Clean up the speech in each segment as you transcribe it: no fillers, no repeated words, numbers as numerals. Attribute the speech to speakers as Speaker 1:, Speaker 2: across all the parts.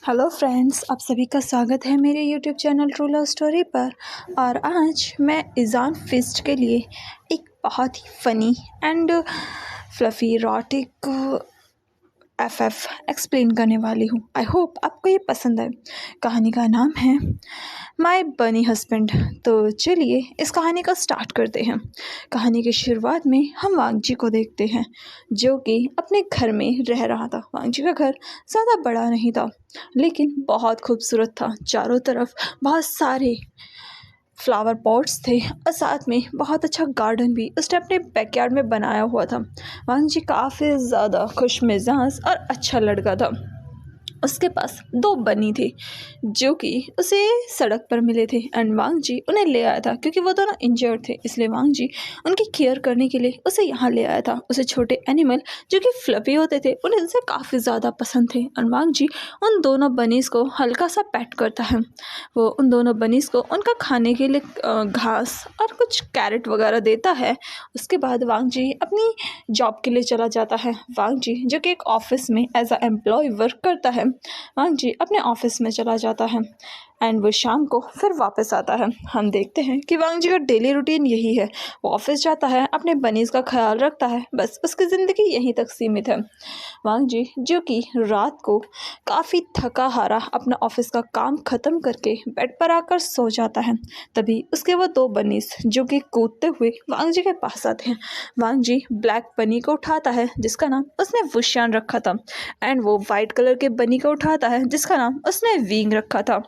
Speaker 1: Hello friends, आप सभी का स्वागत है मेरे YouTube channel true love story पर। और आज मैं इज़ान फिस्ट के लिए एक बहुत ही funny and fluffy erotic FF explain करने वाली हूँ। आई होप आपको ये पसंद है। कहानी का नाम है माय बनी हस्बैंड। तो चलिए इस कहानी को स्टार्ट करते हैं। कहानी की शुरुआत में हम वांगजी को देखते हैं जो कि अपने घर में रह रहा था। वांगजी का घर ज़्यादा बड़ा नहीं था लेकिन बहुत खूबसूरत था। चारों तरफ बहुत सारे फ्लावर पॉट्स थे और साथ में बहुत अच्छा गार्डन भी उसने अपने बैकयार्ड में बनाया हुआ था। वांगजी काफ़ी ज़्यादा खुश मिजाज और अच्छा लड़का था। उसके पास 2 बनी थे जो कि उसे सड़क पर मिले थे एंड वांगजी उन्हें ले आया था क्योंकि वो दोनों इंजर्ड थे, इसलिए वांगजी उनकी केयर करने के लिए उसे यहाँ ले आया था। उसे छोटे एनिमल जो कि फ्लफी होते थे उन्हें उसे काफ़ी ज़्यादा पसंद थे एंड वांगजी उन दोनों बनीज़ को हल्का सा पैट करता है। वो उन दोनों बनीज़ को उनका खाने के लिए घास और कुछ कैरेट वगैरह देता है। उसके बाद वांगजी अपनी जॉब के लिए चला जाता है। वांगजी जो कि एक ऑफिस में एज अ एम्प्लॉय वर्क करता है, वांगजी अपने ऑफिस में चला जाता है एंड वो शाम को फिर वापस आता है। हम देखते हैं कि वांगजी का डेली रूटीन यही है। वो ऑफिस जाता है, अपने बनीज़ का ख्याल रखता है, बस उसकी ज़िंदगी यहीं तक सीमित है। वांगजी जो कि रात को काफ़ी थका हारा अपना ऑफिस का काम ख़त्म करके बेड पर आकर सो जाता है। तभी उसके वो 2 बनीज़ जो कि कूदते हुए वांगजी के पास आते हैं। वांगजी ब्लैक बनी को उठाता है जिसका नाम उसने वुशियान रखा था एंड वो वाइट कलर के बनी को उठाता है जिसका नाम उसने विंग रखा था।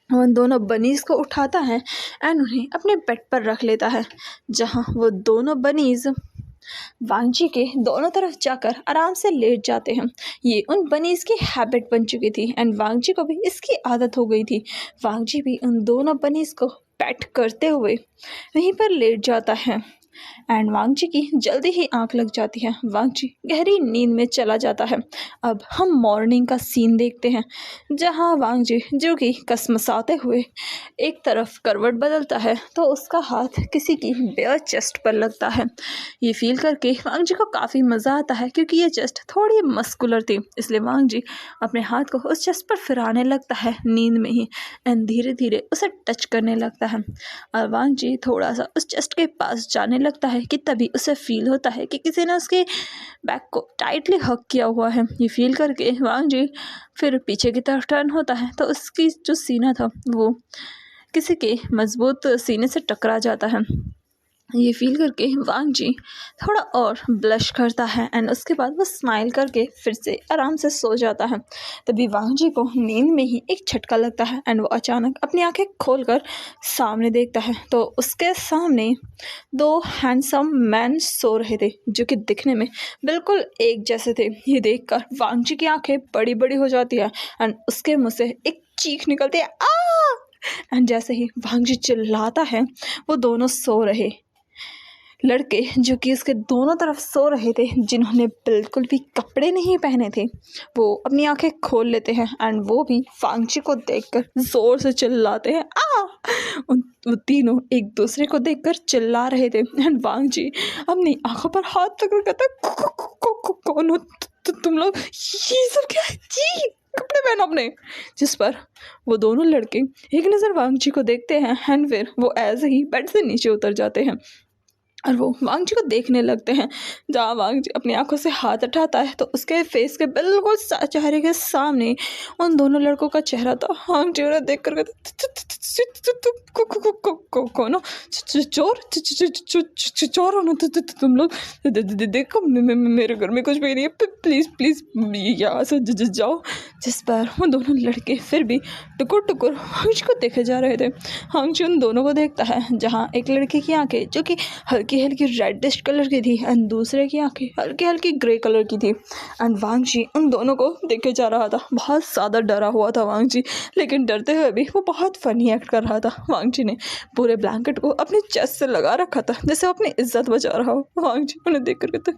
Speaker 1: वो उन दोनों बनीज़ को उठाता है एंड उन्हें अपने बेड पर रख लेता है जहाँ वो दोनों बनीज़ वांगजी के दोनों तरफ जाकर आराम से लेट जाते हैं। ये उन बनीज़ की हैबिट बन चुकी थी एंड वांगजी को भी इसकी आदत हो गई थी। वांगजी भी उन दोनों बनीज़ को पैट करते हुए वहीं पर लेट जाता है एंड वांगजी की जल्दी ही आंख लग जाती है। वांगजी गहरी नींद में चला जाता है। अब हम मॉर्निंग का सीन देखते हैं जहां वांगजी जो कि कसमसाते हुए एक तरफ करवट बदलता है तो उसका हाथ किसी की बेयर चेस्ट पर लगता है। ये फील करके वांगजी को काफ़ी मज़ा आता है क्योंकि ये चेस्ट थोड़ी मस्कुलर थी, इसलिए वांगजी अपने हाथ को उस चेस्ट पर फिराने लगता है नींद में ही एंड धीरे धीरे उसे टच करने लगता है। और वांगजी थोड़ा सा उस चेस्ट के पास जाने लगता है कि तभी उसे फील होता है कि किसी ने उसके बैक को टाइटली हक किया हुआ है। ये फील करके वांगजी फिर पीछे की तरफ टर्न होता है तो उसकी जो सीना था वो किसी के मजबूत सीने से टकरा जाता है। ये फील करके वांगजी थोड़ा और ब्लश करता है एंड उसके बाद वो स्माइल करके फिर से आराम से सो जाता है। तभी वांगजी को नींद में ही एक झटका लगता है एंड वो अचानक अपनी आंखें खोलकर सामने देखता है तो उसके सामने 2 हैंडसम मैन सो रहे थे जो कि दिखने में बिल्कुल एक जैसे थे। ये देखकर वांगजी की आंखें बड़ी बड़ी हो जाती है एंड उसके मुँह से एक चीख निकलती है, आ! एंड जैसे ही वांगजी चिल्लाता है वो दोनों सो रहे लड़के जो कि उसके दोनों तरफ सो रहे थे जिन्होंने बिल्कुल भी कपड़े नहीं पहने थे वो अपनी आंखें खोल लेते हैं एंड वो भी वांगजी को देखकर ज़ोर से चिल्लाते हैं, आ! वो तीनों एक दूसरे को देखकर चिल्ला रहे थे एंड वांगजी अपनी आंखों पर हाथ रखकर कहता, कौन हो तुम लोग? ये सब क्या है? जी कपड़े पहनो अपने। जिस पर वो दोनों लड़के एक नज़र वांगजी को देखते हैं एंड फिर वो ऐसे ही बेड से नीचे उतर जाते हैं और वो वांगजी को देखने लगते हैं। जहाँ वांगजी अपनी आंखों से हाथ उठाता है तो उसके फेस के बिल्कुल चेहरे के सामने उन दोनों लड़कों का चेहरा था। वांगजी उन्हें देख कर कौन हो? चोर? चोर हो ना तुम लोग? देखो मेरे घर में कुछ भी नहीं है, प्लीज़ प्लीज़ यहाँ से जाओ। जिस पर वो दोनों लड़के फिर भी टुकुर टुकुर वांगजी को देखे जा रहे थे। वांगजी उन दोनों को देखता है जहाँ एक लड़के की आंखें जो कि हल्की हल्की रेडिश कलर की थी एंड दूसरे की आंखें हल्की हल्की ग्रे कलर की थी एंड वांगजी उन दोनों को देखे जा रहा था। बहुत ज़्यादा डरा हुआ था वांगजी, लेकिन डरते हुए भी वो बहुत फनी एक्ट कर रहा था। वांगजी ने पूरे ब्लैंकेट को अपने चेस्ट से लगा रखा था जैसे वो अपनी इज्जत बचा रहा हो। वांगजी उन्हें देख कर कहते,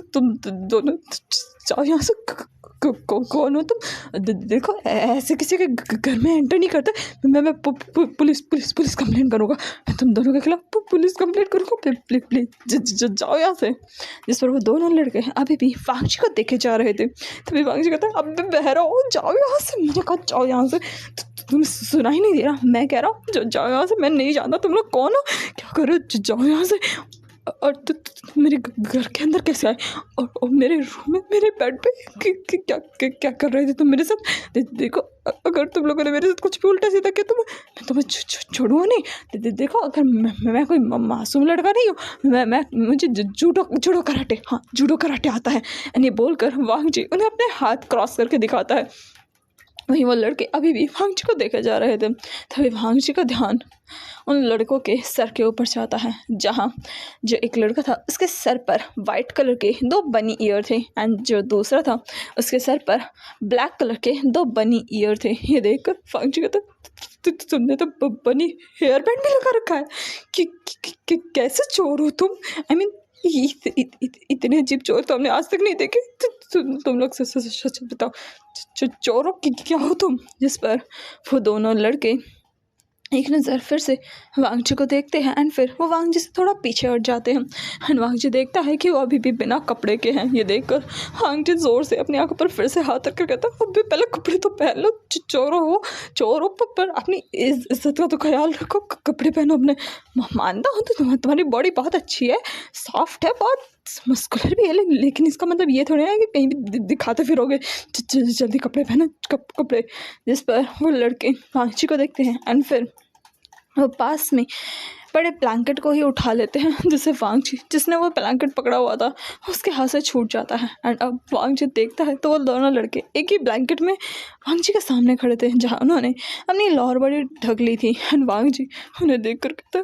Speaker 1: तुम दोनों जाओ यहाँ से, कौन हो तुम? देखो ऐसे किसी के घर में एंटर नहीं करते। मैं पुलिस कंप्लेंट करूँगा। मैं तुम दोनों के खिलाफ पुलिस कंप्लेंट करूँगा। प्लीज जाओ यहाँ से। जिस पर वो दोनों लड़के अभी भी वांगची को देखे जा रहे थे। तभी वांगची कहता है, अब बहरा हो, जाओ यहाँ से। मैंने कहा जाओ यहाँ से। तुम्हें सुना ही नहीं दे रहा? मैं कह रहा हूँ जाओ यहाँ से। मैं नहीं जानता तुम लोग कौन हो, क्या कर रहे हो, जाओ यहाँ से। और मेरे घर के अंदर कैसे आए? और मेरे रूम में, मेरे बेड पे क्या कर रहे थे तुम मेरे साथ? देखो अगर तुम लोगों ने मेरे साथ कुछ भी उल्टा सीधा किया तो मैं तुम्हें छोड़ूंगा नहीं। देखो अगर मैं कोई मासूम लड़का नहीं हूँ। मुझे जूडो कराटे, हाँ जूडो कराटे आता है। ये बोलकर वांगची उन्हें अपने हाथ क्रॉस करके दिखाता है। वहीं वो लड़के अभी भी वांगची को देखे जा रहे थे। तभी वांगची का ध्यान उन लड़कों के सर के ऊपर जाता है, जहाँ जो एक लड़का था उसके सर पर वाइट कलर के 2 बनी ईयर थे एंड जो दूसरा था उसके सर पर ब्लैक कलर के 2 बनी ईयर थे। ये देखकर वांगची कहता, तुमने तो बनी हेयर बैंड भी लगा रखा है कि कैसे चोर हो तुम? आई मीन इतने अजीब चोर तो हमने आज तक नहीं देखे। तुम लोग सच बताओ, चोरों की क्या हो तुम? जिस पर वो दोनों लड़के एक नज़र फिर से वांगची को देखते हैं एंड फिर वो वांगची से थोड़ा पीछे हट जाते हैं। एंड वांगची देखता है कि वो अभी भी बिना कपड़े के हैं। ये देखकर वांगची ज़ोर से अपनी आंखों पर फिर से हाथ रखकर कहता है, अभी पहले कपड़े तो पहन लो। चोर हो पर अपनी इज्जत का तो ख्याल रखो, कपड़े पहनो अपने। मानता हूँ तो तुम्हारी बॉडी बहुत अच्छी है, सॉफ्ट है, बहुत मस्कुलर भी है, लेकिन इसका मतलब ये थोड़ी है कि कहीं भी दिखाते फिरोगे। जल्दी कपड़े पहनो, कपड़े। जिस पर वो लड़के वांगची को देखते हैं एंड फिर वो पास में बड़े ब्लैंकेट को ही उठा लेते हैं, जिससे वांगची जिसने वो ब्लैंकेट पकड़ा हुआ था उसके हाथ से छूट जाता है। एंड अब वांगची देखता है तो वो दोनों लड़के एक ही ब्लैंकेट में वांगची के सामने खड़े थे, जहाँ उन्होंने अपनी लोअर बॉडी ढक ली थी। एंड वांगची उन्हें देख कर कहता,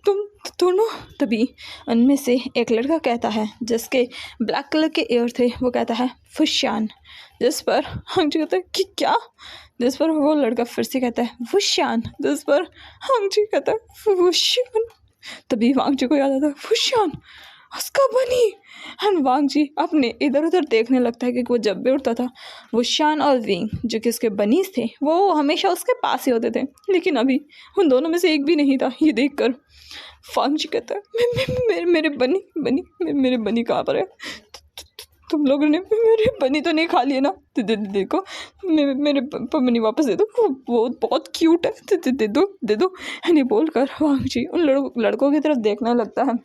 Speaker 1: तुम दोनों। तभी उनमें से एक लड़का कहता है, जिसके ब्लैक कलर के ईयर थे, वो कहता है वुशियान। जिस पर वांगची कहता है कि क्या? जिस पर वो लड़का फिर से कहता है वुशियान। जिस पर वांगची कहता है वुशियान। तभी वांगची को याद आता है वुशियान उसका बनी। एंड वांगची अपने इधर उधर देखने लगता है कि वो जब भी उठता था वुशियान और विंग जो कि उसके बनीज थे वो हमेशा उसके पास ही होते थे, लेकिन अभी उन दोनों में से एक भी नहीं था। ये देखकर वांगची कहता है मेरे बनी कहाँ पर है? तुम लोगों ने मेरे बनी तो नहीं खा लिए ना? देखो मेरे बनी वापस दे दो, वो बहुत क्यूट है, दे दो। नहीं बोलकर वांगची उन लड़कों की तरफ देखने लगता है,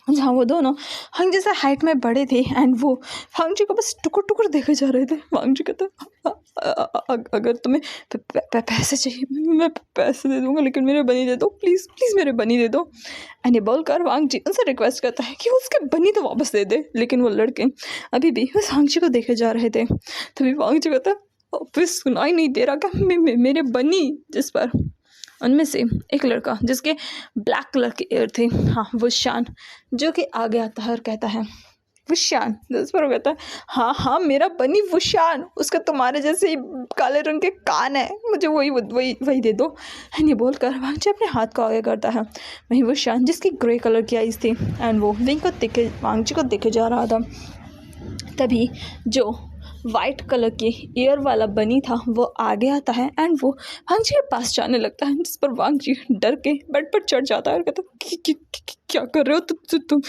Speaker 1: जहाँ वो दोनों हम जैसे हाइट में बड़े थे एंड वो वांगची को बस टुकुर देखे जा रहे थे। वांगची कहता, अगर तुम्हें पैसे चाहिए मैं पैसे दे दूंगा, लेकिन मेरे बनी दे दो, प्लीज़ मेरे बनी दे दो। एंड ये बोलकर वांगची उनसे रिक्वेस्ट करता है कि उसके बनी तो वापस दे दे, लेकिन वो लड़के अभी भी उस वांगची को देखे जा रहे थे। तभी वांगची कहता, फिर सुनाई नहीं दे रहा क्या मेरे बनी? जिस पर उनमें से एक लड़का जिसके ब्लैक कलर के ईयर थे, हाँ वुशियान, जो कि आगे आता है और कहता है वुशियान। जिस पर वो कहता है हाँ मेरा बनी वुशियान, उसका तुम्हारे जैसे ही काले रंग के कान है, मुझे वही दे दो। एंड ये बोलकर वांगची अपने हाथ को आगे करता है। वही वुशियान जिसकी ग्रे कलर की आईज थी एंड वो वांगची को देखे जा रहा था। तभी जो वाइट कलर की ईयर वाला बनी था वो आगे आता है एंड वो वांगची के पास जाने लगता है, जिस पर वांगची डर के बेड पर चढ़ जाता है और कहता क्या कर रहे हो तुम?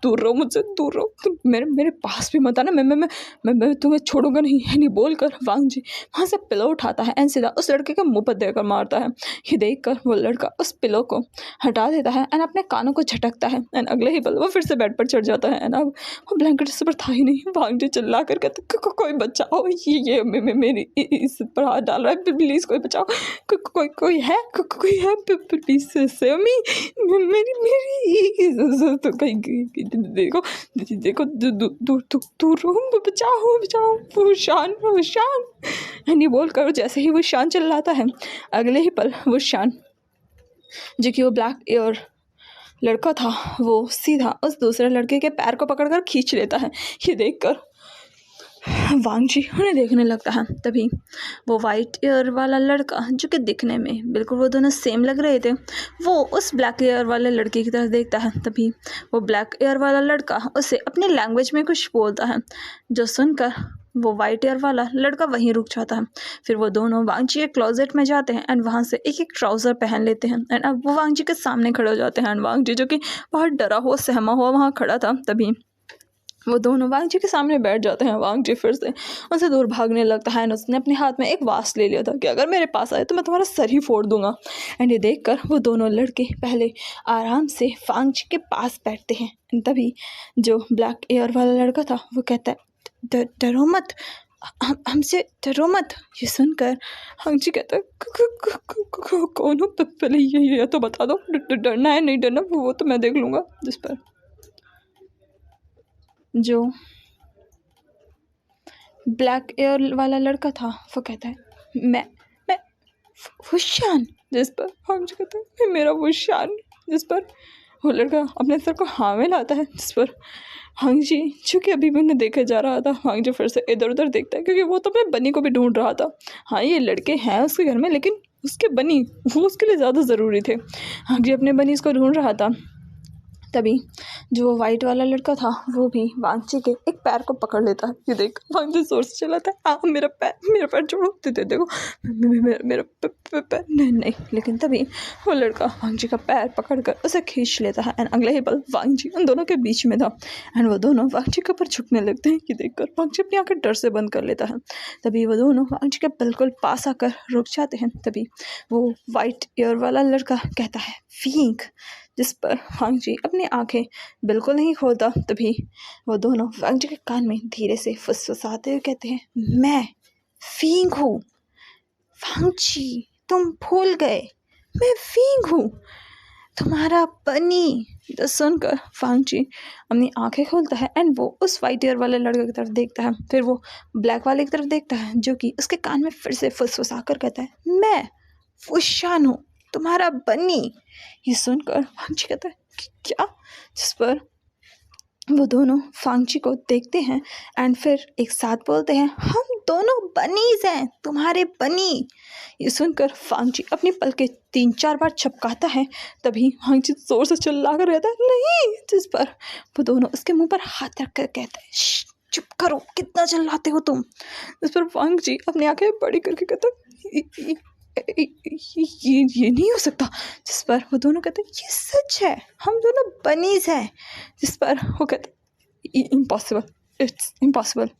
Speaker 1: दूर रहो मुझसे, दूर रहो, तुम मेरे पास भी मत आना, मैं तुम्हें छोड़ूंगा नहीं। नहीं बोलकर वांगची वहाँ से पिलो उठाता है एंड सीधा उस लड़के के मुँह पर देकर मारता है। ये देखकर वो लड़का उस पिलो को हटा देता है एंड अपने कानों को झटकता है एंड अगले ही पल वो फिर से बेड पर चढ़ जाता है। एंड अब वो ब्लैंकेट इस पर था ही नहीं। वांगची चिल्ला कर कहते कोई बचाओ, ये मेरी इज्जत पर हाथ डाल रहा है, प्लीज़ कोई बचाओ, कोई है प्लीज सेव मी, मेरी इज्जत तो कहीं देखो दूर बचाओ वुशियान। नहीं बोलकर जैसे ही वुशियान चिल्लाता है, अगले ही पल वुशियान जो कि वो ब्लैक ईयर लड़का था वो सीधा उस दूसरे लड़के के पैर को पकड़कर खींच लेता है। ये देखकर वांग जी उन्हें देखने लगता है। तभी वो वाइट एयर वाला लड़का, जो कि दिखने में बिल्कुल वो दोनों सेम लग रहे थे, वो उस ब्लैक एयर वाले लड़के की तरफ देखता है। तभी वो ब्लैक एयर वाला लड़का उसे अपनी लैंग्वेज में कुछ बोलता है, जो सुनकर वो वाइट एयर वाला लड़का वहीं रुक जाता है। फिर वो दोनों वांग जी के क्लोजेट में जाते हैं एंड वहाँ से एक एक ट्राउज़र पहन लेते हैं एंड अब वो वांग जी के सामने खड़े हो जाते हैं। एंड वांग जी, जो कि बहुत डरा हुआ सहमा हुआ वहाँ खड़ा था, तभी वो दोनों वांग जी के सामने बैठ जाते हैं। वांग जी फिर से उनसे दूर भागने लगता है एंड उसने अपने हाथ में एक वास ले लिया था कि अगर मेरे पास आए तो मैं तुम्हारा सर ही फोड़ दूंगा। एंड ये देखकर वो दोनों लड़के पहले आराम से वांग जी के पास बैठते हैं। तभी जो ब्लैक एयर वाला लड़का था वो कहता है, डरो मत, हमसे डरो मत। ये सुनकर वांग जी कहता है, कौन हो? तो पहले ये तो बता दो, डरना है नहीं डरना वो तो मैं देख लूँगा। जिस पर जो ब्लैक एयर वाला लड़का था वो कहता है, मैं वुशान। जिस पर हम जो कहते हैं, मेरा वुशान। जिस पर वो लड़का अपने सर को हाँ में लाता है। जिस पर वांग जी, जो कि अभी भी उन्हें देखे जा रहा था, वांग जी फिर से इधर उधर देखता है क्योंकि वो तो अपने बनी को भी ढूंढ रहा था। हाँ, ये लड़के हैं उसके घर में, लेकिन उसके बनी वो उसके लिए ज़्यादा ज़रूरी थे। वांग जी अपने बनी को ढूंढ रहा था। तभी जो वाइट वाला लड़का था वो भी वांग जी के एक पैर को पकड़ लेता है। ये देख वांग जी जोर से चिल्लाता है, मेरा पैर छोड़ो। देखो मेरा पैर नहीं। लेकिन तभी वो लड़का वांग जी का पैर पकड़कर उसे खींच लेता है एंड अगले ही पल वांग जी उन दोनों के बीच में था एंड वो दोनों वांग जी के ऊपर झुकने लगते हैं। ये देखकर वांग जी अपनी आंखें डर से बंद कर लेता है। तभी वो दोनों वांग जी के बिल्कुल पास आकर रुक जाते हैं। तभी वो वाइट एयर वाला लड़का कहता है, फींक। जिस पर वांग जी अपनी आंखें बिल्कुल नहीं खोलता। तभी वो दोनों वांग जी के कान में धीरे से फुसफुसाते हुए कहते हैं, मैं फींग हूँ। वांग जी, तुम भूल गए, मैं फींग हूँ, तुम्हारा बनी। तो सुनकर वांग जी अपनी आंखें खोलता है एंड वो उस वाइट एयर वाले लड़के की तरफ देखता है। फिर वो ब्लैक वाले की तरफ देखता है, जो कि उसके कान में फिर से फुसफुसा कर कहता है, मैं वुशान हूँ, तुम्हारा बनी। ये सुनकर वांग जी कहता है, क्या? जिस पर वो दोनों वांग जी को देखते हैं एंड फिर एक साथ बोलते हैं, हम दोनों बनीज हैं, तुम्हारे बनी। ये सुनकर वांग जी अपनी पलकें 3-4 बार झपकाता है। तभी वांग जी जोर से चिल्ला कर कहता है, नहीं। जिस पर वो दोनों उसके मुंह पर हाथ रख कर कहते हैं, चुप करो, कितना चिल्लाते हो तुम। इस पर वांग जी अपनी आंखें बड़ी करके कहता है, ये नहीं हो सकता। जिस पर वो दोनों कहते हैं, ये सच है, हम दोनों बनीज हैं। जिस पर वो कहते, इम्पॉसिबल, इट्स इम्पॉसिबल।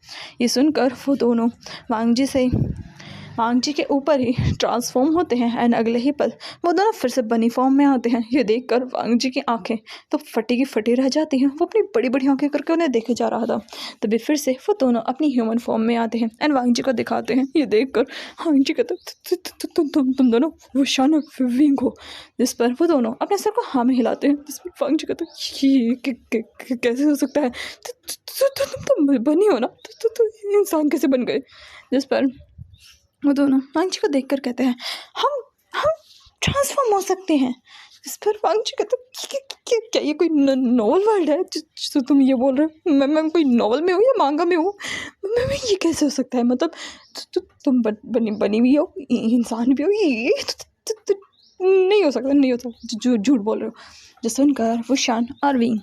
Speaker 1: ये सुनकर वो दोनों वांग जी के ऊपर ही ट्रांसफॉर्म होते हैं एंड अगले ही पल वो दोनों फिर से बनी फॉर्म में आते हैं। ये देखकर वांग जी की आंखें तो फटी की फटी रह जाती हैं। वो अपनी बड़ी बड़ी आंखें करके उन्हें देखे जा रहा था। तभी फिर से वो दोनों अपनी ह्यूमन फॉर्म में आते हैं एंड वांग जी को दिखाते हैं। ये देखकर वांग जी कहते, तुम दोनों वुशान और फींग हो। जिस पर वो दोनों अपने सर को हाँ में हिलाते हैं। जिस पर वांग जी कहते, ये कैसे हो सकता है, तुम बनी हो ना, तो इंसान कैसे बन गए। जिस पर वो दोनों वांग जी को देखकर कहते हैं, हम ट्रांसफॉर्म हो सकते हैं। इस पर वांग जी कहते हैं, क्या ये कोई नॉवल वर्ल्ड है जो तुम ये बोल रहे हो? मैं कोई नॉवल में हूँ या मांगा में हूँ? मैं ये कैसे हो सकता है? मतलब तुम बनी हुई हो, इंसान भी हो, ये नहीं हो सकता, नहीं हो सकता, झूठ बोल रहे हो। जो सुनकर वुशान और विंग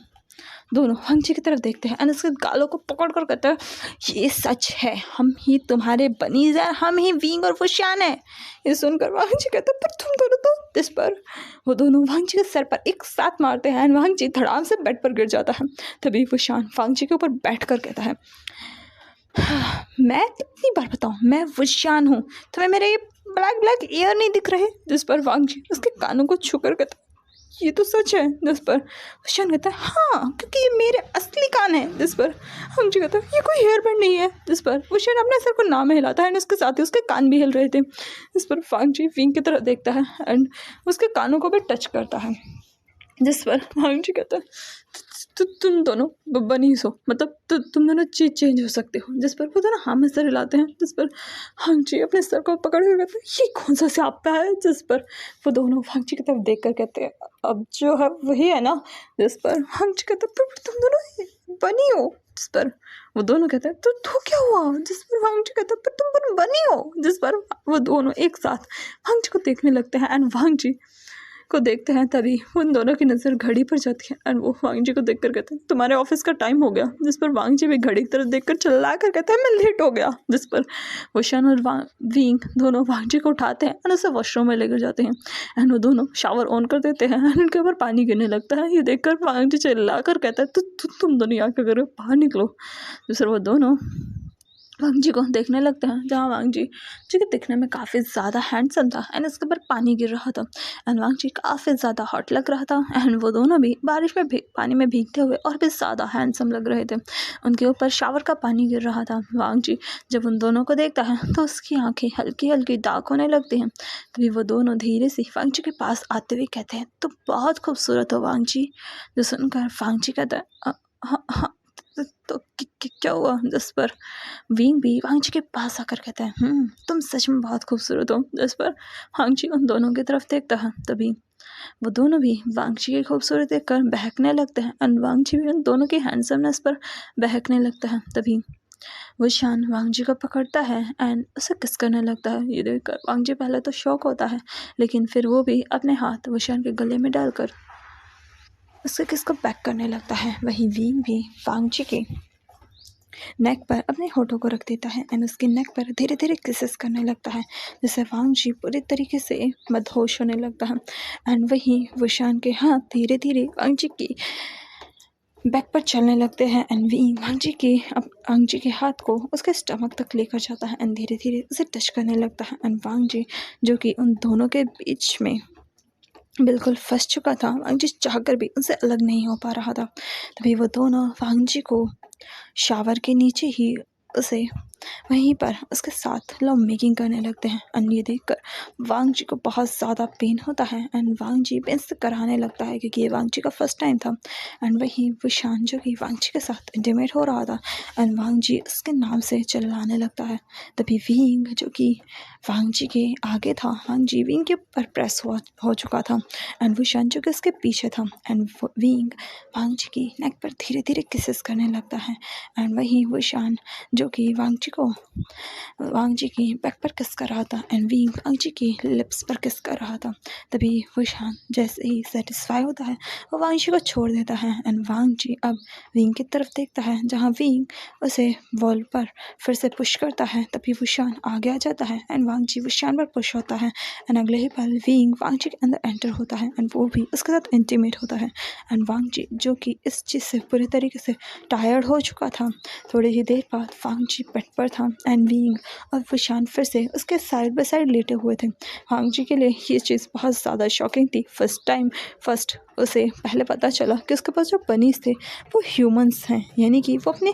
Speaker 1: दोनों वांग जी की तरफ देखते हैं एंड उसके गालों को पकड़ कर कहते हैं, ये सच है, हम ही तुम्हारे बनीज हैं, हम ही विंग और वुशान है। ये सुनकर वांग जी कहते हैं, पर तुम दोनों तो। इस पर वो दोनों वांग जी के सर पर एक साथ मारते हैं एंड वांग जी धड़ाम से बेड पर गिर जाता है। तभी वुशान वांग जी के ऊपर बैठ कर कहता है, मैं कितनी बार बताऊँ, मैं वुशान हूँ, तुम्हें मेरे ये ब्लैक एयर नहीं दिख रहे। जिस पर वांग जी उसके कानों को छू कर कहता है, ये तो सच है। जिस पर वुशान कहता है, हाँ, क्योंकि ये मेरे असली कान है। जिस पर वांग जी कहता है, ये कोई हेयर बैंड नहीं है। जिस पर वुशान अपने सर को ना में हिलाता है एंड उसके साथ ही उसके कान भी हिल रहे थे। इस पर वांग जी विंग की तरफ देखता है एंड उसके कानों को भी टच करता है। जिस पर वांग जी कहता है, तुम दोनों बनी हो, मतलब तुम दोनों चीज चेंज हो सकते हो। जिस पर वो दोनों हाँ में सर हिलाते हैं। जिस पर वांग जी अपने सर को पकड़ कर कहते हैं, ये कौन सा स्यापा है। जिस पर वो दोनों वांग जी की तरफ देख कर कहते हैं, अब जो है वही है ना। जिस पर वांग जी कहते हैं, पर तुम दोनों बनी हो। जिस पर वो दोनों कहते हैं तो क्या हुआ, जिस पर वांग जी कहता है पर तुम पर बनी हो, जिस पर वो दोनों एक साथ वांग जी को देखने लगते हैं एंड वांग जी को देखते हैं। तभी उन दोनों की नज़र घड़ी पर जाती है एंड वो वांग जी को देखकर कहते हैं तुम्हारे ऑफिस का टाइम हो गया, जिस पर वांग जी भी घड़ी की तरफ देखकर चिल्ला कर कहते हैं मैं लेट हो गया, जिस पर वुशान और विंग दोनों वांग जी को उठाते हैं एंड उसे वॉशरूम में लेकर जाते हैं एंड वो दोनों शावर ऑन कर देते हैं एंड उनके ऊपर पानी गिरने लगता है। ये देखकर वांग जी चिल्ला कर कहता है तुम दोनों यहाँ क्या करो, बाहर निकलो। जिस पर वो दोनों वांग जी को देखने लगते हैं, जहाँ वांग जी जो कि दिखने में काफ़ी ज़्यादा हैंडसम था एंड उसके ऊपर पानी गिर रहा था एंड वांग जी काफ़ी ज़्यादा हॉट लग रहा था एंड वो दोनों भी बारिश में पानी में भीगते हुए और भी ज़्यादा हैंडसम लग रहे थे। उनके ऊपर शावर का पानी गिर रहा था। वांग जी जब उन दोनों को देखता है तो उसकी आंखें हल्की हल्की डार्क होने लगती हैं। तभी वो दोनों धीरे से वांग जी के पास आते हुए कहते हैं तो बहुत खूबसूरत हो वांग जी। जो सुनकर वांग जी कहता है हाँ तो क्या हुआ, जिस पर विंग भी वांग जी के पास आकर कहता है तुम सच में बहुत खूबसूरत हो। जिस पर वांग जी उन दोनों की तरफ देखता है। तभी वो दोनों भी वांग जी की खूबसूरती देखकर बहकने लगते हैं एंड वांग जी भी उन दोनों की हैंडसमनेस पर बहकने लगता है। तभी वो शान वांग जी को पकड़ता है एंड उसे किस करने लगता है। ये देखकर वांग जी पहले तो शौक होता है, लेकिन फिर वो भी अपने हाथ वो शान के गले में डालकर उसके किस को पैक करने लगता है। वहीं विंग भी वांग जी के नेक पर अपने होठों को रख देता है एंड उसके नेक पर धीरे धीरे किसेस करने लगता है, जिससे वांग जी पूरी तरीके से मदहोश होने लगता है। एंड वहीं वुशान के हाथ धीरे धीरे वांग जी की बैक पर चलने लगते हैं एंड वांग जी के हाथ को उसके स्टमक तक लेकर जाता है एंड धीरे धीरे उसे टच करने लगता है। एंड वांग जी जो कि उन दोनों के बीच में बिल्कुल फंस चुका था, वांग जी चाहकर भी उनसे अलग नहीं हो पा रहा था। तभी वो दोनों वांग जी को शावर के नीचे ही उसे वहीं पर उसके साथ लव मेकिंग करने लगते हैं एंड ये देखकर वांग जी को बहुत ज़्यादा पेन होता है एंड वांग जी पेन से कराने लगता है, क्योंकि ये वांग जी का फर्स्ट टाइम था। एंड वहीं वुशान जो कि वांग जी के साथ इंटीमेट हो रहा था एंड वांग जी उसके नाम से चिल्लाने लगता है। तभी विंग जो कि वांग जी के आगे था, वांग जी विंग के ऊपर प्रेस हो चुका था एंड वुशान जो कि उसके पीछे था एंड विंग वांग जी की नेक पर धीरे धीरे किसेस करने लगता है एंड वहीं वुशान जो कि वांग जी की बैक पर किस कर रहा था एंड विंग वांग जी की लिप्स पर किस कर रहा था। तभी वुशान जैसे ही सेटिस्फाई होता है वो वांग जी को छोड़ देता है एंड वांग जी अब विंग की तरफ देखता है, जहाँ विंग उसे वॉल पर फिर से पुश करता है। तभी वुशान आगे आ जाता है एंड वांग जी वुशान पर पुश होता है एंड अगले ही पल विंग वांग जी के अंदर एंटर होता है एंड वो भी उसके साथ इंटीमेट होता है एंड वांग जी जो कि इस चीज़ से पूरी तरीके से टायर्ड हो चुका था। थोड़ी ही देर बाद वांग जी बेड पर था एंड विंग और वुशान फिर से उसके साइड बाय साइड लेटे हुए थे। वांग जी के लिए ये चीज़ बहुत ज़्यादा शॉकिंग थी। फर्स्ट उसे पहले पता चला कि उसके पास जो बनीज थे वो ह्यूमंस हैं, यानी कि वो अपने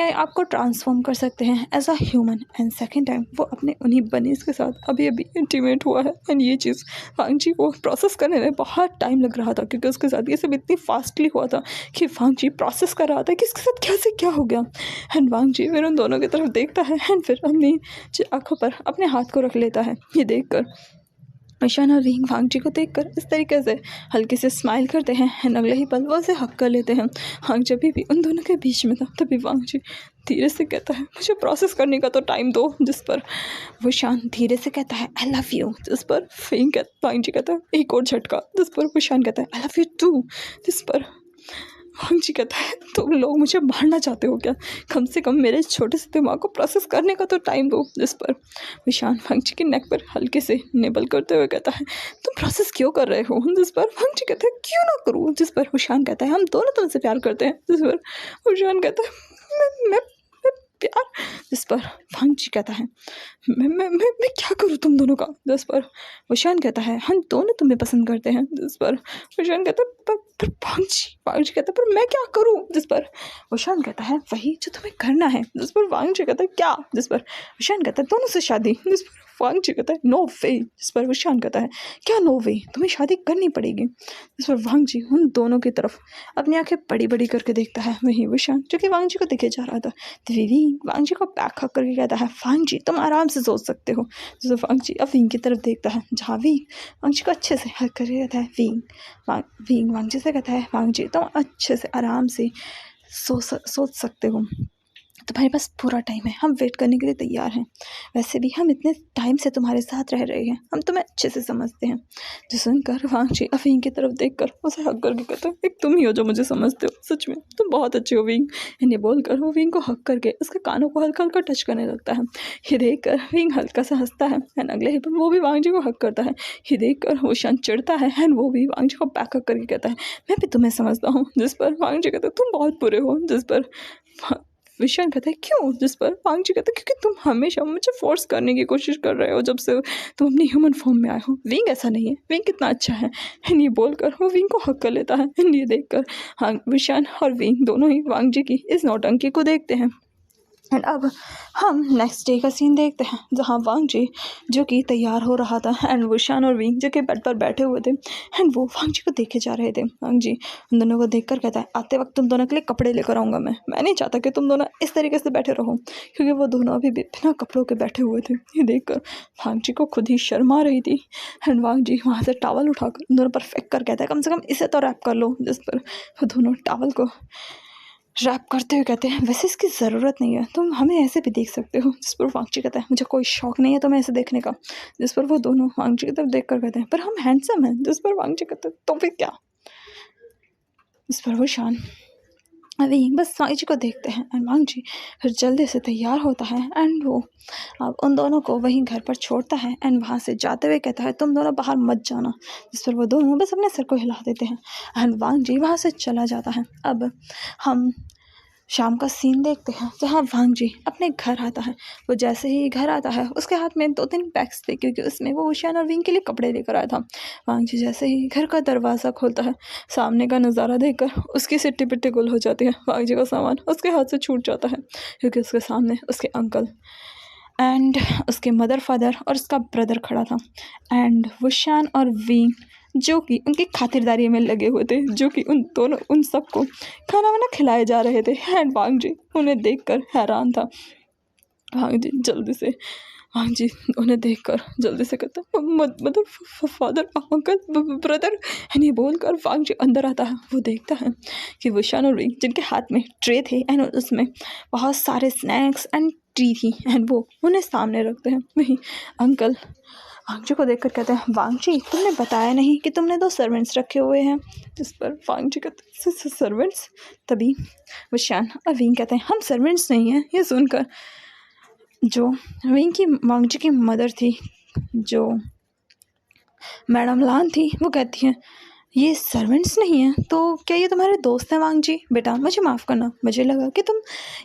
Speaker 1: आप को ट्रांसफॉर्म कर सकते हैं as a human. And second time वो अपने उन्हीं बनीज के साथ अभी इंटीमेट हुआ है एंड ये चीज़ वांग जी को प्रोसेस करने में बहुत टाइम लग रहा था, क्योंकि उसके साथ ये सब इतनी फास्टली हुआ था कि वांग जी प्रोसेस कर रहा था कि इसके साथ क्या से क्या हो गया। एंड वांग जी फिर उन दोनों की तरफ देखता है एंड फिर अपनी आंखों पर अपने हाथ को रख लेता है। ये देखकर ईशान और विंग वांग जी को देखकर इस तरीके से हल्के से स्माइल करते हैं एंड अगले ही पल वो उसे हक कर लेते हैं। वांग जब भी उन दोनों के बीच में था तभी वांग जी धीरे से कहता है मुझे प्रोसेस करने का तो टाइम दो, जिस पर वो शान धीरे से कहता है आई लव यू, जिस पर वांग जी कहता है एक और झटका, जिस पर वो शान कहता है आई लव यू टू, जिस पर वांग जी कहता है तुम लोग मुझे मारना चाहते हो क्या, कम से कम मेरे छोटे से दिमाग को प्रोसेस करने का तो टाइम दो। जिस पर विशान वांग जी के नेक पर हल्के से निबल करते हुए कहता है तुम प्रोसेस क्यों कर रहे हो, जिस पर वांग जी कहता है क्यों ना करूँ, जिस पर विशान कहता है हम दोनों तुमसे प्यार करते हैं, जिस पर विशान कहता है मैं प्यार, जिस पर वांग जी कहता है मैं क्या करूँ तुम दोनों का, जिस पर विशान कहता है हम दोनों तुम्हें पसंद करते हैं, जिस पर विशान कहता है पर वांग जी कहता है पर मैं क्या करूँ, जिस पर विशान कहता है वही जो तुम्हें करना है, जिस पर वांग जी कहता है क्या, जिस पर विशान कहता है दोनों से शादी, जिस पर वांग जी कहता है नो वे, जिस पर विशान कहता है क्या नो वे, तुम्हें शादी करनी पड़ेगी, जिस पर वांग जी उन दोनों की तरफ अपनी आंखें बड़ी बड़ी करके देखता है। वहीं विशान जो कि वांग जी को देखे जा रहा था वांग जी को बैक हक करके कहता है वांग जी तुम आराम से सोच सकते हो, जिस वांग जी अब विंग की तरफ देखता है, जहाँ वांग जी को अच्छे से हक करके कहता है वांग जी से कहता है वांग जी तुम अच्छे से आराम से सोच सकते हो। तुम्हारे पास पूरा टाइम है, हम वेट करने के लिए तैयार हैं। वैसे भी हम इतने टाइम से तुम्हारे साथ रह रहे हैं, हम तुम्हें अच्छे से समझते हैं। जो सुनकर वांगजी विंग की तरफ देखकर उसे हक करके कहता है, एक तुम ही हो जो मुझे समझते हो, सच में तुम बहुत अच्छे हो विंग। ये बोलकर वो विंग को हक करके उसके कानों को हल्का हल्का टच करने लगता है। ये देखकर विंग हल्का सा हंसता है एंड अगले ही पल वो भी वांगजी को हक करता है। ये देखकर वो शान चिढ़ता है एंड वो भी वांगजी को बैक हक करके कहता है, मैं भी तुम्हें समझता हूँ। जिस पर वांगजी कहता है, तुम बहुत बुरे हो। जिस पर विशान कहता है, क्यों? जिस पर वांगजी कहता है, क्योंकि तुम हमेशा मुझे फोर्स करने की कोशिश कर रहे हो जब से तुम अपनी ह्यूमन फॉर्म में आए हो। विंग ऐसा नहीं है, विंग कितना अच्छा है। ये बोलकर वो विंग को हक कर लेता है। ये देखकर हाँ विशान और विंग दोनों ही वांगजी की इस नौटंकी को देखते हैं। एंड अब हम नेक्स्ट डे का सीन देखते हैं जहाँ वांगजी जो कि तैयार हो रहा था एंड विशान और विंग जो कि बेड पर बैठे हुए थे एंड वो वांगजी को देखे जा रहे थे। वांगजी उन दोनों को देखकर कहता है, आते वक्त तुम दोनों के लिए कपड़े लेकर आऊँगा। मैं नहीं चाहता कि तुम दोनों इस तरीके से बैठे रहो, क्योंकि वो दोनों अभी भी बिना कपड़ों के बैठे हुए थे। ये देखकर वांगजी को खुद ही शर्म आ रही थी एंड वांगजी वहाँ से टॉवल उठाकर उन दोनों पर फेंक कर कहता है, कम से कम इसे तो रैप कर लो। जिस पर वो दोनों टॉवल को रैप करते हुए कहते हैं, वैसे इसकी ज़रूरत नहीं है, तुम हमें ऐसे भी देख सकते हो। जिस पर वांगजी कहता है, मुझे कोई शौक नहीं है तुम्हें ऐसे देखने का। जिस पर वो दोनों वांगजी की तरफ देख कर कहते हैं, पर हम हैंडसम हैं। जिस पर वांगजी कहते हैं, तो फिर क्या? इस पर वो शान अभी बस वांगजी को देखते हैं एंड वांगजी फिर जल्दी से तैयार होता है एंड वो अब उन दोनों को वहीं घर पर छोड़ता है एंड वहाँ से जाते हुए कहता है, तुम दोनों बाहर मत जाना। जिस पर वो दोनों बस अपने सर को हिला देते हैं एंड वांगजी वहाँ से चला जाता है। अब हम शाम का सीन देखते हैं जहाँ वांगजी अपने घर आता है। वो जैसे ही घर आता है उसके हाथ में 2-3 बैग्स थे, क्योंकि उसमें वो विशान और विंग के लिए कपड़े लेकर आया था। वांगजी जैसे ही घर का दरवाज़ा खोलता है, सामने का नज़ारा देखकर उसकी सिट्टी पिट्टी गुल हो जाती है। वांगजी का सामान उसके हाथ से छूट जाता है, क्योंकि उसके सामने उसके अंकल एंड उसके मदर फादर और उसका ब्रदर खड़ा था एंड विशान और विंग जो कि उनकी खातिरदारी में लगे हुए थे, जो कि उन सबको खाना वाना खिलाए जा रहे थे एंड वांगजी उन्हें देखकर हैरान था। वांगजी उन्हें देखकर जल्दी से कहता, mother father uncle brother. And ये बोलकर वांगजी अंदर आता है। वो देखता है कि विशान और विंग जिनके हाथ में ट्रे थे एंड उसमें बहुत सारे स्नैक्स एंड टी थी एंड वो उन्हें सामने रखते हैं। वहीं अंकल वांगजी को देखकर कहते हैं, वांगजी तुमने बताया नहीं कि तुमने 2 सर्वेंट्स रखे हुए हैं। जिस पर वांगजी कहते हैं, सर्वेंट्स? तभी विशान और विंग कहते हैं, हम सर्वेंट्स नहीं हैं। ये सुनकर जो विंग की वांगजी की मदर थी, जो मैडम लान थी, वो कहती हैं, ये सर्वेंट्स नहीं हैं तो क्या ये तुम्हारे दोस्त हैं? वांगजी बेटा मुझे माफ़ करना, मुझे लगा कि तुम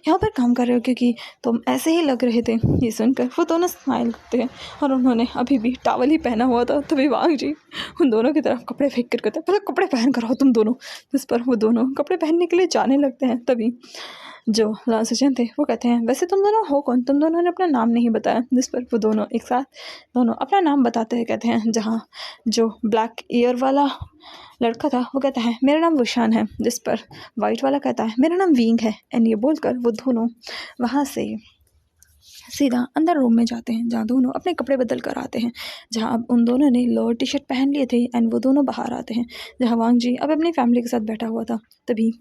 Speaker 1: यहाँ पर काम कर रहे हो, क्योंकि तुम ऐसे ही लग रहे थे। ये सुनकर वो दोनों स्माइल करते हैं और उन्होंने अभी भी टॉवल ही पहना हुआ था। तभी वांगजी उन दोनों की तरफ कपड़े फेंक कर कहते हैं, पहले कपड़े पहन कर आओ तुम दोनों। जिस पर वो दोनों कपड़े पहनने के लिए जाने लगते हैं। तभी जो लान सचिन थे वो कहते हैं, वैसे तुम दोनों हो कौन? तुम दोनों ने अपना नाम नहीं बताया। जिस पर वो दोनों एक साथ दोनों अपना नाम बताते हैं। कहते हैं, जहाँ जो ब्लैक ईयर वाला लड़का था वो कहता है, मेरा नाम विशान है। जिस पर वाइट वाला कहता है, मेरा नाम विंग है। एंड ये बोलकर वो दोनों वहाँ से सीधा अंदर रूम में जाते हैं, जहाँ दोनों अपने कपड़े बदल कर आते हैं। जहाँ अब उन दोनों ने लोअर टी शर्ट पहन लिए थे एंड वो दोनों बाहर आते हैं, जहाँ वांगजी अब अपनी फैमिली के साथ बैठा हुआ था। तभी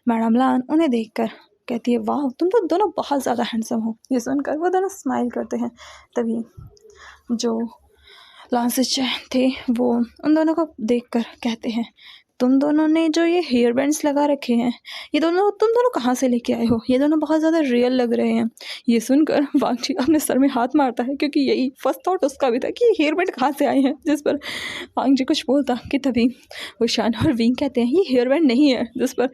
Speaker 1: मैडम लान उन्हें देखकर कहती है, वाह तुम तो दोनों बहुत ज़्यादा हैंडसम हो। ये सुनकर वो दोनों स्माइल करते हैं। तभी जो लान से थे वो उन दोनों को देखकर कहते हैं, तुम दोनों ने जो ये हेयर बैंड्स लगा रखे हैं, ये दोनों तुम दोनों कहाँ से लेके आए हो? ये दोनों बहुत ज़्यादा रियल लग रहे हैं। ये सुनकर वांगजी अपने सर में हाथ मारता है, क्योंकि यही फर्स्ट थॉट उसका भी था कि ये हेयर बैंड कहाँ से आए हैं। जिस पर वांगजी कुछ बोलता कि तभी विशान और विंग कहते हैं, ये हेयर बैंड नहीं है। जिस पर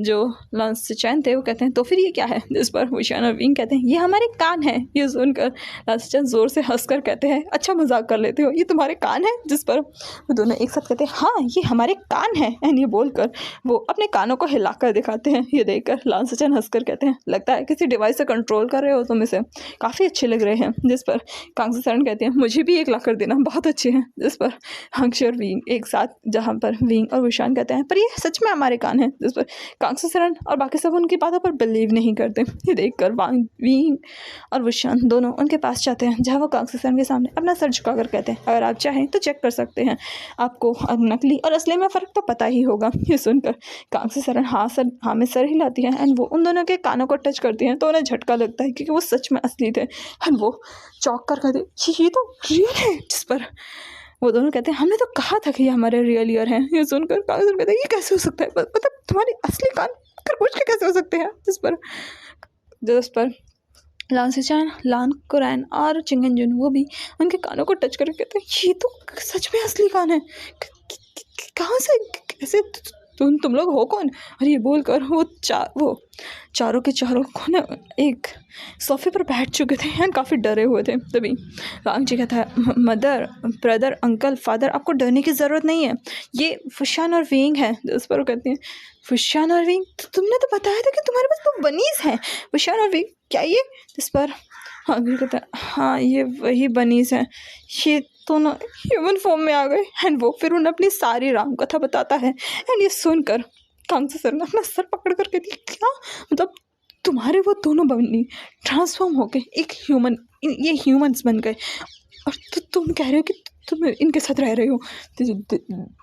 Speaker 1: जो लांस सिचैन थे वो कहते हैं, तो फिर ये क्या है? जिस पर विशान और विंग कहते हैं, ये हमारे कान है। ये सुनकर लांस सिचैन जोर से हंसकर कहते हैं, अच्छा मजाक कर लेते हो, ये तुम्हारे कान है? जिस पर वो दोनों एक साथ कहते हैं, हाँ ये हमारे कान है। एंड ये बोलकर वो अपने कानों को हिलाकर दिखाते हैं। ये देखकर लांस सिचैन हंसकर कहते हैं, लगता है किसी डिवाइस से कंट्रोल कर रहे हो तुम इसे, काफ़ी अच्छे लग रहे हैं। जिस पर कांग्सी सरन कहते हैं, मुझे भी एक लाकर देना, बहुत अच्छे हैं। जिस पर कांग्सी और विंग एक साथ, जहाँ पर विंग और विशान कहते हैं, पर ये सच में हमारे कान हैं। जिस पर कांग्सी सरन और बाकी सब उनकी बातों पर बिलीव नहीं करते। ये देखकर विंग और विशान दोनों उनके पास जाते हैं, जहाँ वो कांग्सी सरन के सामने अपना सर झुकाकर कहते हैं, अगर आप चाहें तो चेक कर सकते हैं, आपको अब नकली और असली में फ़र्क तो पता ही होगा। ये सुनकर कांग्सी सरन हाँ में सर हिलाती है एंड वो उन दोनों के कानों को टच करती हैं तो उन्हें झटका लगता है क्योंकि वो सच में असली थे एंड वो चौंक कर कहते ये तो रियल है। जिस पर वो दोनों कहते हैं हमने तो कहा था कि ये हमारे रियल ईयर हैं। ये सुनकर कांग्सी सरन कहते हैं ये कैसे हो सकता है, मतलब तुम्हारे असली कान खरगोश के कैसे हो सकते हैं। जिस पर लान सिचान, लान कुरैन और चिंगनजुन वो भी उनके कानों को टच करके कहते हैं ये तो सच में असली कान है, कहाँ से कैसे, तुम लोग हो कौन। और ये बोलकर वो चारों के चारों कोने एक सोफे पर बैठ चुके थे एंड काफ़ी डरे हुए थे। तभी वांग जी कहता है मदर, ब्रदर, अंकल, फादर, आपको डरने की ज़रूरत नहीं है, ये फुशान और विंग है। उस पर वो कहते हैं फुशान और विंग, तुमने तो बताया था कि तुम्हारे पास तो बनीज हैं, फुशान और विंग क्या ये। इस पर वांग जी कहता है हाँ ये वही बनीज हैं, ये दोनों ह्यूमन फॉर्म में आ गए एंड वो फिर उन्हें अपनी सारी राम कथा बताता है। एंड ये सुनकर कांग्सी सर ने अपना सर पकड़ कर कहती क्या, मतलब तुम्हारे वो दोनों बनी ट्रांसफॉर्म होके एक ह्यूमन, ये ह्यूमंस बन गए और तुम कह रहे हो कि तुम इनके साथ रह रहे हो।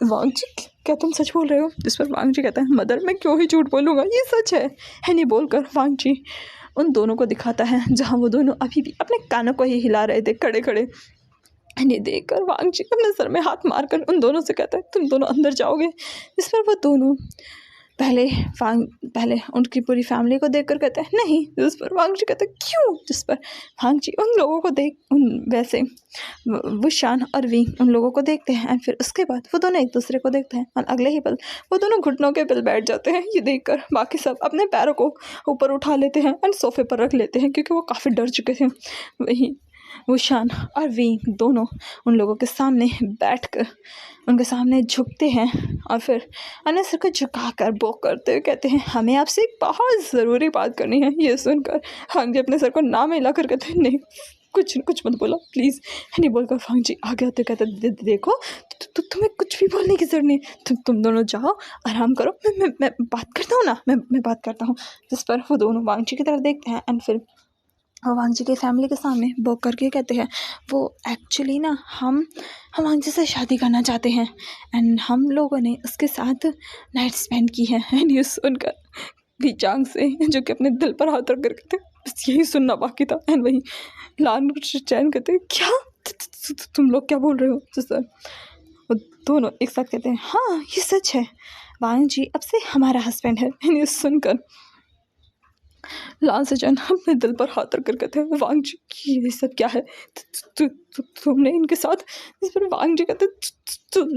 Speaker 1: वांग जी क्या तुम सच बोल रहे हो। जिस पर वांग जी कहता है मदर मैं क्यों ही झूठ बोलूँगा, ये सच है। नहीं बोलकर वांग जी उन दोनों को दिखाता है जहाँ वो दोनों अभी भी अपने कानों को ही हिला रहे थे खड़े खड़े। ये देखकर वांग जी अपने सर में हाथ मारकर उन दोनों से कहता है तुम दोनों अंदर जाओगे। जिस पर वो दोनों पहले उनकी पूरी फैमिली को देखकर कहते हैं नहीं। जिस पर वांग जी कहते हैं क्यों। जिस पर वांग जी उन लोगों को वैसे वुशान और विंग उन लोगों को देखते हैं एंड फिर उसके बाद वो दोनों एक दूसरे को देखते हैं और अगले ही पल वो दोनों घुटनों के बल बैठ जाते हैं। ये देखकर बाकी सब अपने पैरों को ऊपर उठा लेते हैं एंड सोफे पर रख लेते हैं क्योंकि वो काफ़ी डर चुके थे। वही वुशान और विंग दोनों उन लोगों के सामने बैठकर उनके सामने झुकते हैं और फिर अन्य सर को झुकाकर बोक करते हुए कहते हैं हमें आपसे एक बहुत ज़रूरी बात करनी है। ये सुनकर वांग जी अपने सर को ना मिलाकर कहते हैं नहीं कुछ मत बोलो प्लीज़। नहीं बोलकर वांग जी आगे आते कहते देखो तुम्हें कुछ भी बोलने की जरूरत नहीं, तुम दोनों जाओ आराम करो, मैं बात करता हूँ ना, मैं बात करता हूँ। जिस पर वो दोनों वांग जी की तरफ देखते हैं एंड फिर वांग जी के फैमिली के सामने बोक करके कहते हैं वो एक्चुअली ना हम वांग जी से शादी करना चाहते हैं एंड हम लोगों ने उसके साथ नाइट स्पेंड की है। एंड ये सुनकर भी चांग से जो कि अपने दिल पर हाथ रख कर कहते बस यही सुनना बाकी था। एंड वही लान चैन कहते क्या तुम लोग क्या बोल रहे हो। तो सर वो दोनों एक साथ कहते हैं हाँ ये सच है, वांग जी अब से हमारा हस्बैंड है। एंड ये सुनकर लान से चैन अपने दिल पर हाथ रख कर कहते हैं वांग जी ये सब क्या है, तुमने इनके साथ। इस पर वांग जी कहते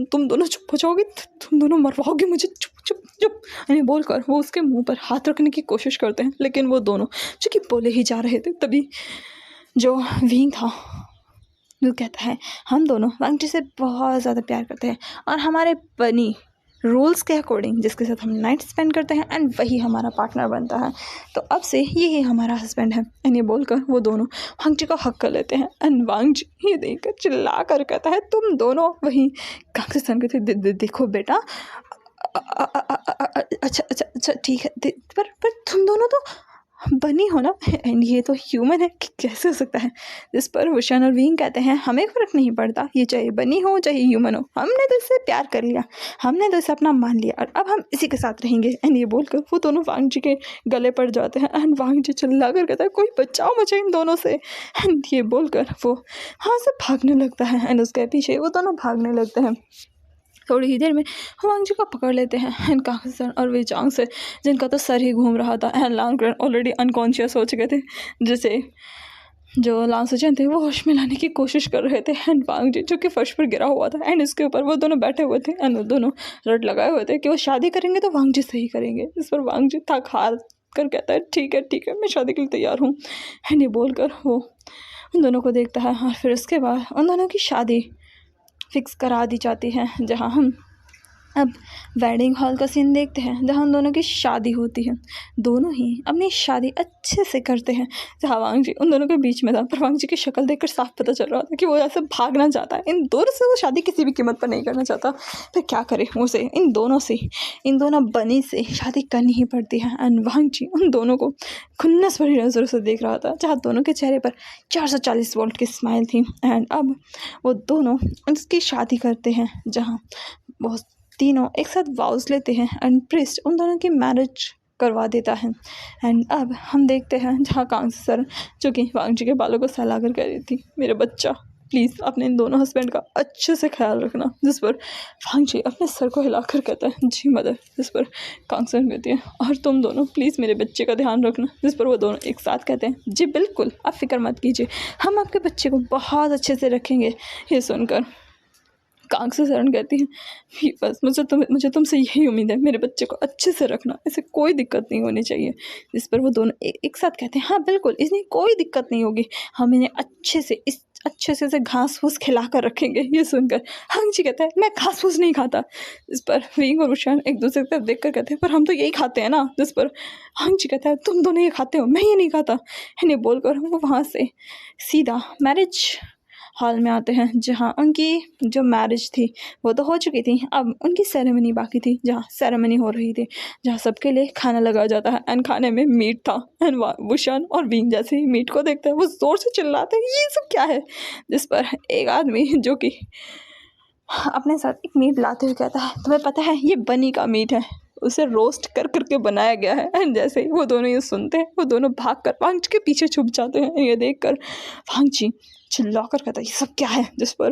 Speaker 1: तुम दोनों चुप हो जाओगे, तुम दोनों मरवाओगे मुझे, चुप चुप चुप। यानी बोलकर वो उसके मुंह पर हाथ रखने की कोशिश करते हैं लेकिन वो दोनों जो कि बोले ही जा रहे थे। तभी जो विंग था वो कहता है हम दोनों वांग जी से बहुत ज़्यादा प्यार करते हैं और हमारे बनी रूल्स के अकॉर्डिंग जिसके साथ हम नाइट स्पेंड करते हैं एंड वही हमारा पार्टनर बनता है, तो अब से यही हमारा हस्बैंड है। एंड ये बोलकर वो दोनों वांग जी को हक कर लेते हैं एंड वांग जी ये देखकर चिल्ला कर कहता है तुम दोनों वही कांग्सी सन के थे देखो बेटा अच्छा ठीक है पर तुम दोनों तो बनी हो ना एंड ये तो ह्यूमन है कि कैसे हो सकता है। जिस पर वुशान और विंग कहते हैं हमें फ़र्क नहीं पड़ता ये चाहे बनी हो चाहे ह्यूमन हो, हमने तो इससे प्यार कर लिया, हमने तो इसे अपना मान लिया और अब हम इसी के साथ रहेंगे। एंड ये बोलकर वो दोनों वांग जी के गले पड़ जाते हैं एंड वांग जी चिल्ला कर कहता है कोई बचाओ मुझे इन दोनों से। एंड ये बोलकर वो वहाँ से भागने लगता है एंड उसके पीछे वो दोनों भागने लगते हैं। थोड़ी ही देर में वांग जी को पकड़ लेते हैं एंड कांग्सी सन और वे चांग से जिनका तो सर ही घूम रहा था एंड लांग ऑलरेडी अनकॉन्शियस हो चुके थे, जैसे जो लांग सुचैन थे वो होश में लाने की कोशिश कर रहे थे एंड वांग जी जो कि फर्श पर गिरा हुआ था एंड इसके ऊपर वो दोनों बैठे हुए थे एंड वो दोनों रट लगाए हुए थे कि वो शादी करेंगे तो वांग जी से ही करेंगे। इस पर वांग जी थक हार कर कहता है ठीक है मैं शादी के लिए तैयार हूँ। एंड ये बोलकर वो उन दोनों को देखता है और फिर उसके बाद उन दोनों की शादी फिक्स करा दी जाती है, जहाँ हम अब वेडिंग हॉल का सीन देखते हैं जहाँ उन दोनों की शादी होती है। दोनों ही अपनी शादी अच्छे से करते हैं। जहाँ वांग जी उन दोनों के बीच में था पर वांग जी की शक्ल देखकर साफ पता चल रहा था कि वो ऐसे भागना चाहता है, इन दोनों से वो शादी किसी भी कीमत पर नहीं करना चाहता। फिर क्या करे, उसे इन दोनों बनी से शादी करनी ही पड़ती है। एंड वांग जी उन दोनों को खुन्नस भरी नज़रों से देख रहा था जहाँ दोनों के चेहरे पर 440 वोल्ट की स्माइल थी। एंड अब वो दोनों उसकी शादी करते हैं जहाँ बहुत तीनों एक साथ वाउस लेते हैं एंड प्रिस्ट उन दोनों की मैरिज करवा देता है। एंड अब हम देखते हैं जहाँ कांग्स सर जो कि वांग जी के बालों को सहला कर कह रही थी, मेरे बच्चा प्लीज़ अपने इन दोनों हस्बैंड का अच्छे से ख्याल रखना। जिस पर वांग जी अपने सर को हिलाकर कहता है, जी मदर। जिस पर कांग सर कहती है, और तुम दोनों प्लीज़ मेरे बच्चे का ध्यान रखना। जिस पर वो दोनों एक साथ कहते हैं, जी बिल्कुल, आप फिक्र मत कीजिए, हम आपके बच्चे को बहुत अच्छे से रखेंगे। ये सुनकर कांग से शरण कहती है, बस मुझे तुमसे यही उम्मीद है, मेरे बच्चे को अच्छे से रखना, इसे कोई दिक्कत नहीं होनी चाहिए। जिस पर वो दोनों एक साथ कहते हैं, हाँ बिल्कुल, इसमें कोई दिक्कत नहीं होगी, हम इन्हें अच्छे से इसे घास फूस खिला कर रखेंगे। ये सुनकर हांग जी कहता है, मैं घास फूस नहीं खाता। इस पर विंग और उशान एक दूसरे की तरफ देख कर कहते हैं, पर हम तो यही खाते हैं ना। जिस पर हांग जी कहता है, तुम दोनों ये खाते हो, मैं ये नहीं खाता। इन्हें बोलकर वो वहाँ से सीधा मैरिज हॉल में आते हैं, जहाँ उनकी जो मैरिज थी वो तो हो चुकी थी, अब उनकी सेरेमनी बाकी थी, जहाँ सेरेमनी हो रही थी, जहाँ सबके लिए खाना लगाया जाता है। एंड खाने में मीट था। एंड वुशान और विंग जैसे ही मीट को देखते हैं वो ज़ोर से चिल्लाते हैं, ये सब क्या है। जिस पर एक आदमी जो कि अपने साथ एक मीट लाते हुए कहता है, तुम्हें पता है ये बनी का मीट है, उसे रोस्ट कर करके बनाया गया है। एंड जैसे ही वो दोनों ये सुनते हैं वो दोनों भाग कर वांग जी के पीछे छुप जाते हैं। ये देख कर वांग जी चिल्लाकर कहता है, ये सब क्या है। जिस पर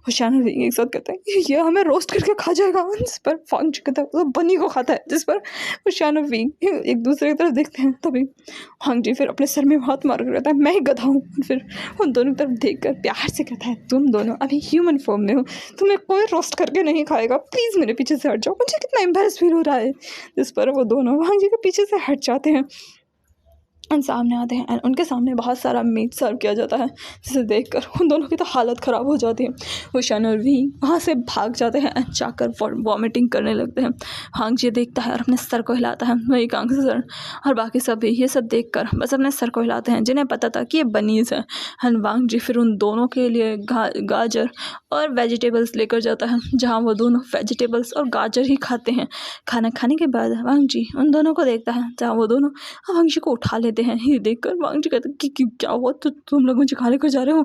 Speaker 1: हुशान एक साथ कहते हैं, ये हमें रोस्ट करके खा जाएगा। जिस पर वांग जी कहता है, वो बनी को खाता है। जिस पर हुशान और विंग एक दूसरे की तरफ देखते हैं, तभी वांग जी फिर अपने सर में हाथ मार कर कहता है, मैं ही गधा हूँ। फिर उन दोनों की तरफ देख कर प्यार से कहता है, तुम दोनों अभी ह्यूमन फॉर्म में हो, तुम्हें कोई रोस्ट करके नहीं खाएगा, प्लीज़ मेरे पीछे से हट जाओ, मुझे कितना एम्बेरस फील हो रहा है। जिस पर वो दोनों वांग जी के पीछे से हट जाते हैं एंड सामने आते हैं। एंड उनके सामने बहुत सारा मीट सर्व किया जाता है, जिसे देखकर उन दोनों की तो हालत ख़राब हो जाती है। हुशान और वी वहाँ से भाग जाते हैं एंड जाकर वॉमिटिंग करने लगते हैं। हांग जी देखता है और अपने सर को हिलाता है, वही कांग से सर और बाकी सब भी ये सब देखकर बस अपने सर को हिलाते हैं, जिन्हें पता था कि ये बनीज़ है। एंड वांग जी फिर उन दोनों के लिए गाजर और वेजिटेबल्स लेकर जाता है, जहाँ वो दोनों वेजिटेबल्स और गाजर ही खाते हैं। खाना खाने के बाद वांग जी उन दोनों को देखता है, जहाँ वो दोनों वांग जी को उठा लेते हैं। ये देखकर वांग जी कहते हैं कि क्या हुआ, तो तुम लोग मुझे खा लेकर जा रहे हो।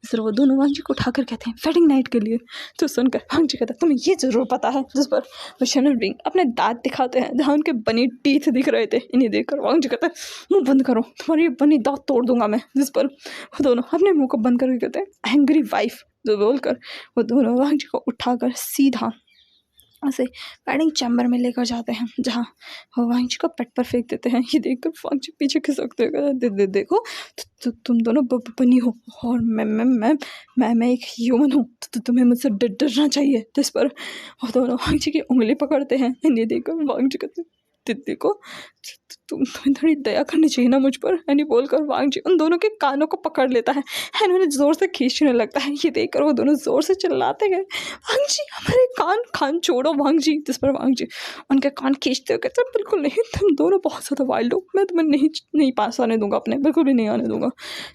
Speaker 1: फिर वो दोनों वांग जी को उठाकर कहते हैं, वेडिंग नाइट के लिए। तो सुनकर वांग जी कहता है, तुम्हें ये जरूर पता है। जिस पर हुशान और विंग अपने दांत दिखाते हैं, जहाँ उनके बनी टीथ दिख रहे थे। इन्हें देखकर वांग जी कहता है, मुंह बंद करो, तुम्हारी बनी दांत तोड़ दूंगा मैं। जिस पर वो दोनों अपने मुंह को बंद करके कहते हैं, एंग्री वाइफ। जो बोलकर वो दोनों वांग जी को उठाकर सीधा उसे वेडिंग चैम्बर में लेकर जाते हैं, जहाँ वो वांग जी को पेट पर फेंक देते हैं। ये देखकर वांग जी पीछे खिसकते हुए देखो, तुम दोनों बनी हो और मैं एक ह्यूमन हूँ, तो तुम्हें मुझसे डरना चाहिए। जिस पर वो दोनों वांग जी की उंगली पकड़ते हैं। ये देखकर वांग जी कहते देखो, तुम्हें थोड़ी दया करनी चाहिए ना मुझ पर। एंड बोलकर वांग जी उन दोनों के कानों को पकड़ लेता है एंड उन्हें ज़ोर से खींचने लगता है। ये देखकर वो दोनों ज़ोर से चिल्लाते गए, वांग जी हमारे कान छोड़ो वांग जी। जिस पर वांग जी उनके कान खींचते हुए कहते, बिल्कुल नहीं, तुम दोनों बहुत ज़्यादा वाइल्ड हो, मैं तुम्हें नहीं पास आने दूंगा, अपने बिल्कुल भी नहीं आने दूंगा।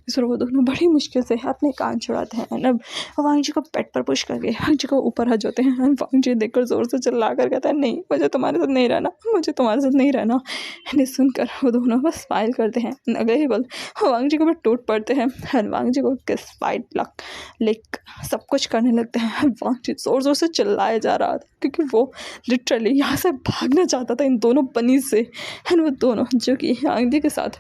Speaker 1: इस पर वो दोनों बड़ी मुश्किल से अपने कान छुड़ाते हैं। एंड अब वांग जी को पेट पर पुश करके वांग जी को ऊपर आ जाते हैं। एंड वांग जी देखकर ज़ोर से चिल्ला कर कहता है, नहीं, मुझे तुम्हारे साथ नहीं रहना, मुझे तुम्हारे साथ नहीं रहना। एंड सुनकर वो दोनों बस स्माइल करते हैं, अगले ही पल वांग जी को भी टूट पड़ते हैं। एंड वांग जी को किस फाइट लिक सब कुछ करने लगते हैं। वांग जी ज़ोर ज़ोर से चिल्लाया जा रहा था, क्योंकि वो लिटरली यहाँ से भागना चाहता था इन दोनों बनी से। एंड वो दोनों जो कि वांग जी के साथ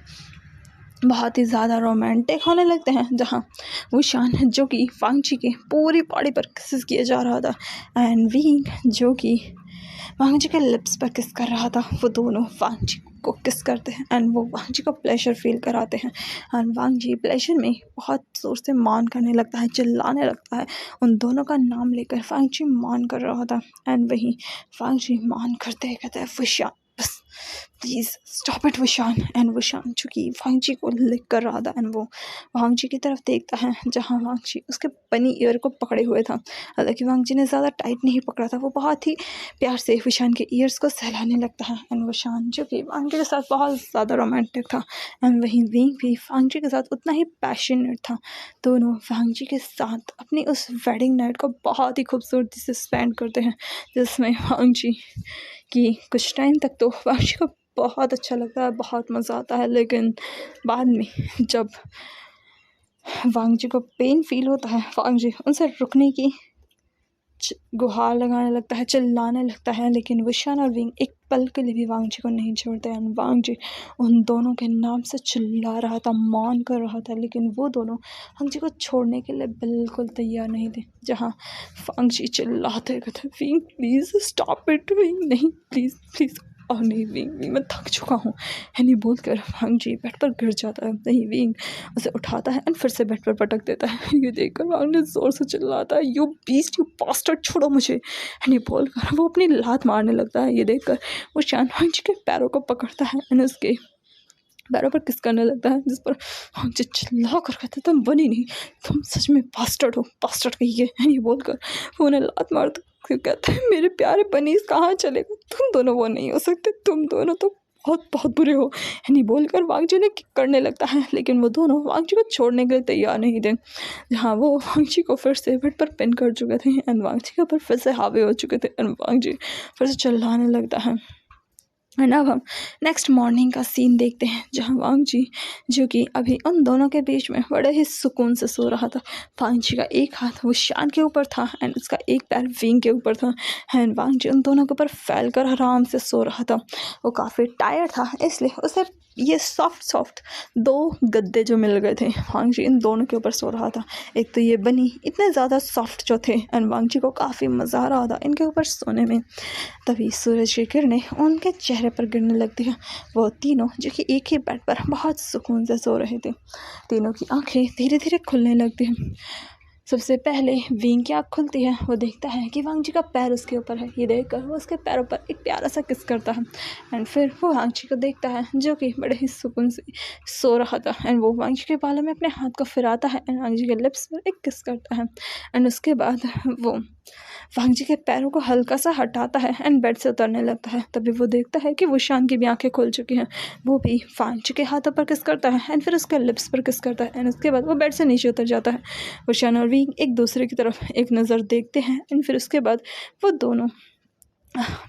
Speaker 1: बहुत ही ज़्यादा रोमांटिक होने लगते हैं, जहाँ वो शान जो कि वांग जी के पूरी बॉडी पर किस किया जा रहा था एंड विंग जो कि वांग जी के लिप्स पर किस कर रहा था, वो दोनों वांग जी को किस करते हैं एंड वो वांग जी को प्लेजर फील कराते हैं। एंड वांग जी प्लेजर में बहुत ज़ोर से मान करने लगता है, चिल्लाने लगता है, उन दोनों का नाम लेकर वांग जी मान कर रहा था। एंड वहीं वांग जी मान करते कहते हैं, वुशान बस प्लीज़ स्टॉप इट वुशान। एंड वुशान चूँकि वांग जी को लिक कर रहा था एंड वो वांग जी की तरफ देखता है, जहाँ वांग जी उसके बनी ईयर को पकड़े हुए था। हालांकि वांग जी ने ज़्यादा टाइट नहीं पकड़ा था, वो बहुत ही प्यार से वुशान के ईयर्स को सहलाने लगता है। एंड वुशान जो कि वांग जी के साथ बहुत ज़्यादा रोमांटिक था एंड वहीं विंग भी वांग जी के साथ उतना ही पैशनेट था। दोनों वांग जी के साथ अपनी उस वेडिंग नाइट को बहुत ही खूबसूरती से स्पेंड करते हैं, जिसमें वांग जी कि कुछ टाइम तक तो वांग जी को बहुत अच्छा लगता है, बहुत मज़ा आता है, लेकिन बाद में जब वांग जी को पेन फील होता है, वांग जी उनसे रुकने की गुहार लगाने लगता है, चिल्लाने लगता है, लेकिन वुशान और विंग एक पल के लिए भी वांग जी को नहीं छोड़ते हैं। वांग जी उन दोनों के नाम से चिल्ला रहा था, मान कर रहा था, लेकिन वो दोनों वांग जी को छोड़ने के लिए बिल्कुल तैयार नहीं थे। जहाँ वांग जी चिल्लाते कहते, wing please stop it, wing नहीं, प्लीज़ प्लीज़, और नहीं विंग, विंग मैं थक चुका हूँ, है नहीं बोलकर वांग जी बेड पर गिर जाता है। नहीं, विंग उसे उठाता है और फिर से बेड पर पटक देता है। ये देखकर वांग जी जोर से चिल्लाता है, यू बीस्ट, यू बास्टर्ड, छोड़ो मुझे, है नहीं बोलकर वो अपनी लात मारने लगता है। ये देखकर वो शान वांग जी के पैरों को पकड़ता है और उसके पैरों पर किस करने लगता है, जिस पर वांग जी चिल्ला कर कहते, तुम बनी नहीं, तुम सच में बास्टर्ड हो, बास्टर्ड कहिए, है नहीं बोलकर वो उन्हें लात मारता कहते हैं, मेरे प्यारे बनीस कहाँ चले गए, तुम दोनों वो नहीं हो सकते, तुम दोनों तो बहुत बहुत बुरे हो, है नहीं बोलकर वांग जी ने किक करने लगता है। लेकिन वो दोनों वांग जी को छोड़ने के लिए तैयार नहीं थे। जहाँ वो वांग जी को फिर से बेड पर पिन कर चुके थे एंड वांग जी के ऊपर फिर से हावी हो चुके थे एंड वांग जी फिर से चिल्लाने लगता है। एंड अब हम नेक्स्ट मॉर्निंग का सीन देखते हैं, जहाँ वांग जी जो कि अभी उन दोनों के बीच में बड़े ही सुकून से सो रहा था। वांग जी का एक हाथ वो शान के ऊपर था एंड उसका एक पैर विंग के ऊपर था एंड वांग जी उन दोनों के ऊपर फैल कर आराम से सो रहा था। वो काफ़ी टायर्ड था, इसलिए उसे ये सॉफ्ट दो गद्दे जो मिल गए थे, वांग जी इन दोनों के ऊपर सो रहा था। एक तो ये बनी इतने ज़्यादा सॉफ्ट जो थे एंड वांग जी को काफ़ी मज़ा आ रहा था इनके ऊपर सोने में। तभी सूरज की किरणें उनके चेहरे पर गिरने लगती है। वो तीनों जो कि एक ही बेड पर बहुत सुकून से सो रहे थे, तीनों की आंखें धीरे धीरे खुलने लगती हैं। सबसे पहले विंग की आँख खुलती है, वो देखता है कि वांग जी का पैर उसके ऊपर है। ये देखकर वो उसके पैरों पर एक प्यारा सा किस करता है एंड फिर वो वांग जी को देखता है जो कि बड़े ही सुकून से सो रहा था एंड वो वांग जी के बालों में अपने हाथ को फिराता है एंड वांग जी के लिप्स पर एक किस करता है एंड उसके बाद वो वांग जी के पैरों को हल्का सा हटाता है एंड बेड से उतरने लगता है। तभी वो देखता है कि वुशान की भी आंखें खुल चुकी हैं। वो भी वांग जी के हाथों पर किस करता है एंड फिर उसके लिप्स पर किस करता है एंड उसके बाद वो बेड से नीचे उतर जाता है। वुशान और विंग एक दूसरे की तरफ एक नज़र देखते हैं एंड फिर उसके बाद वो दोनों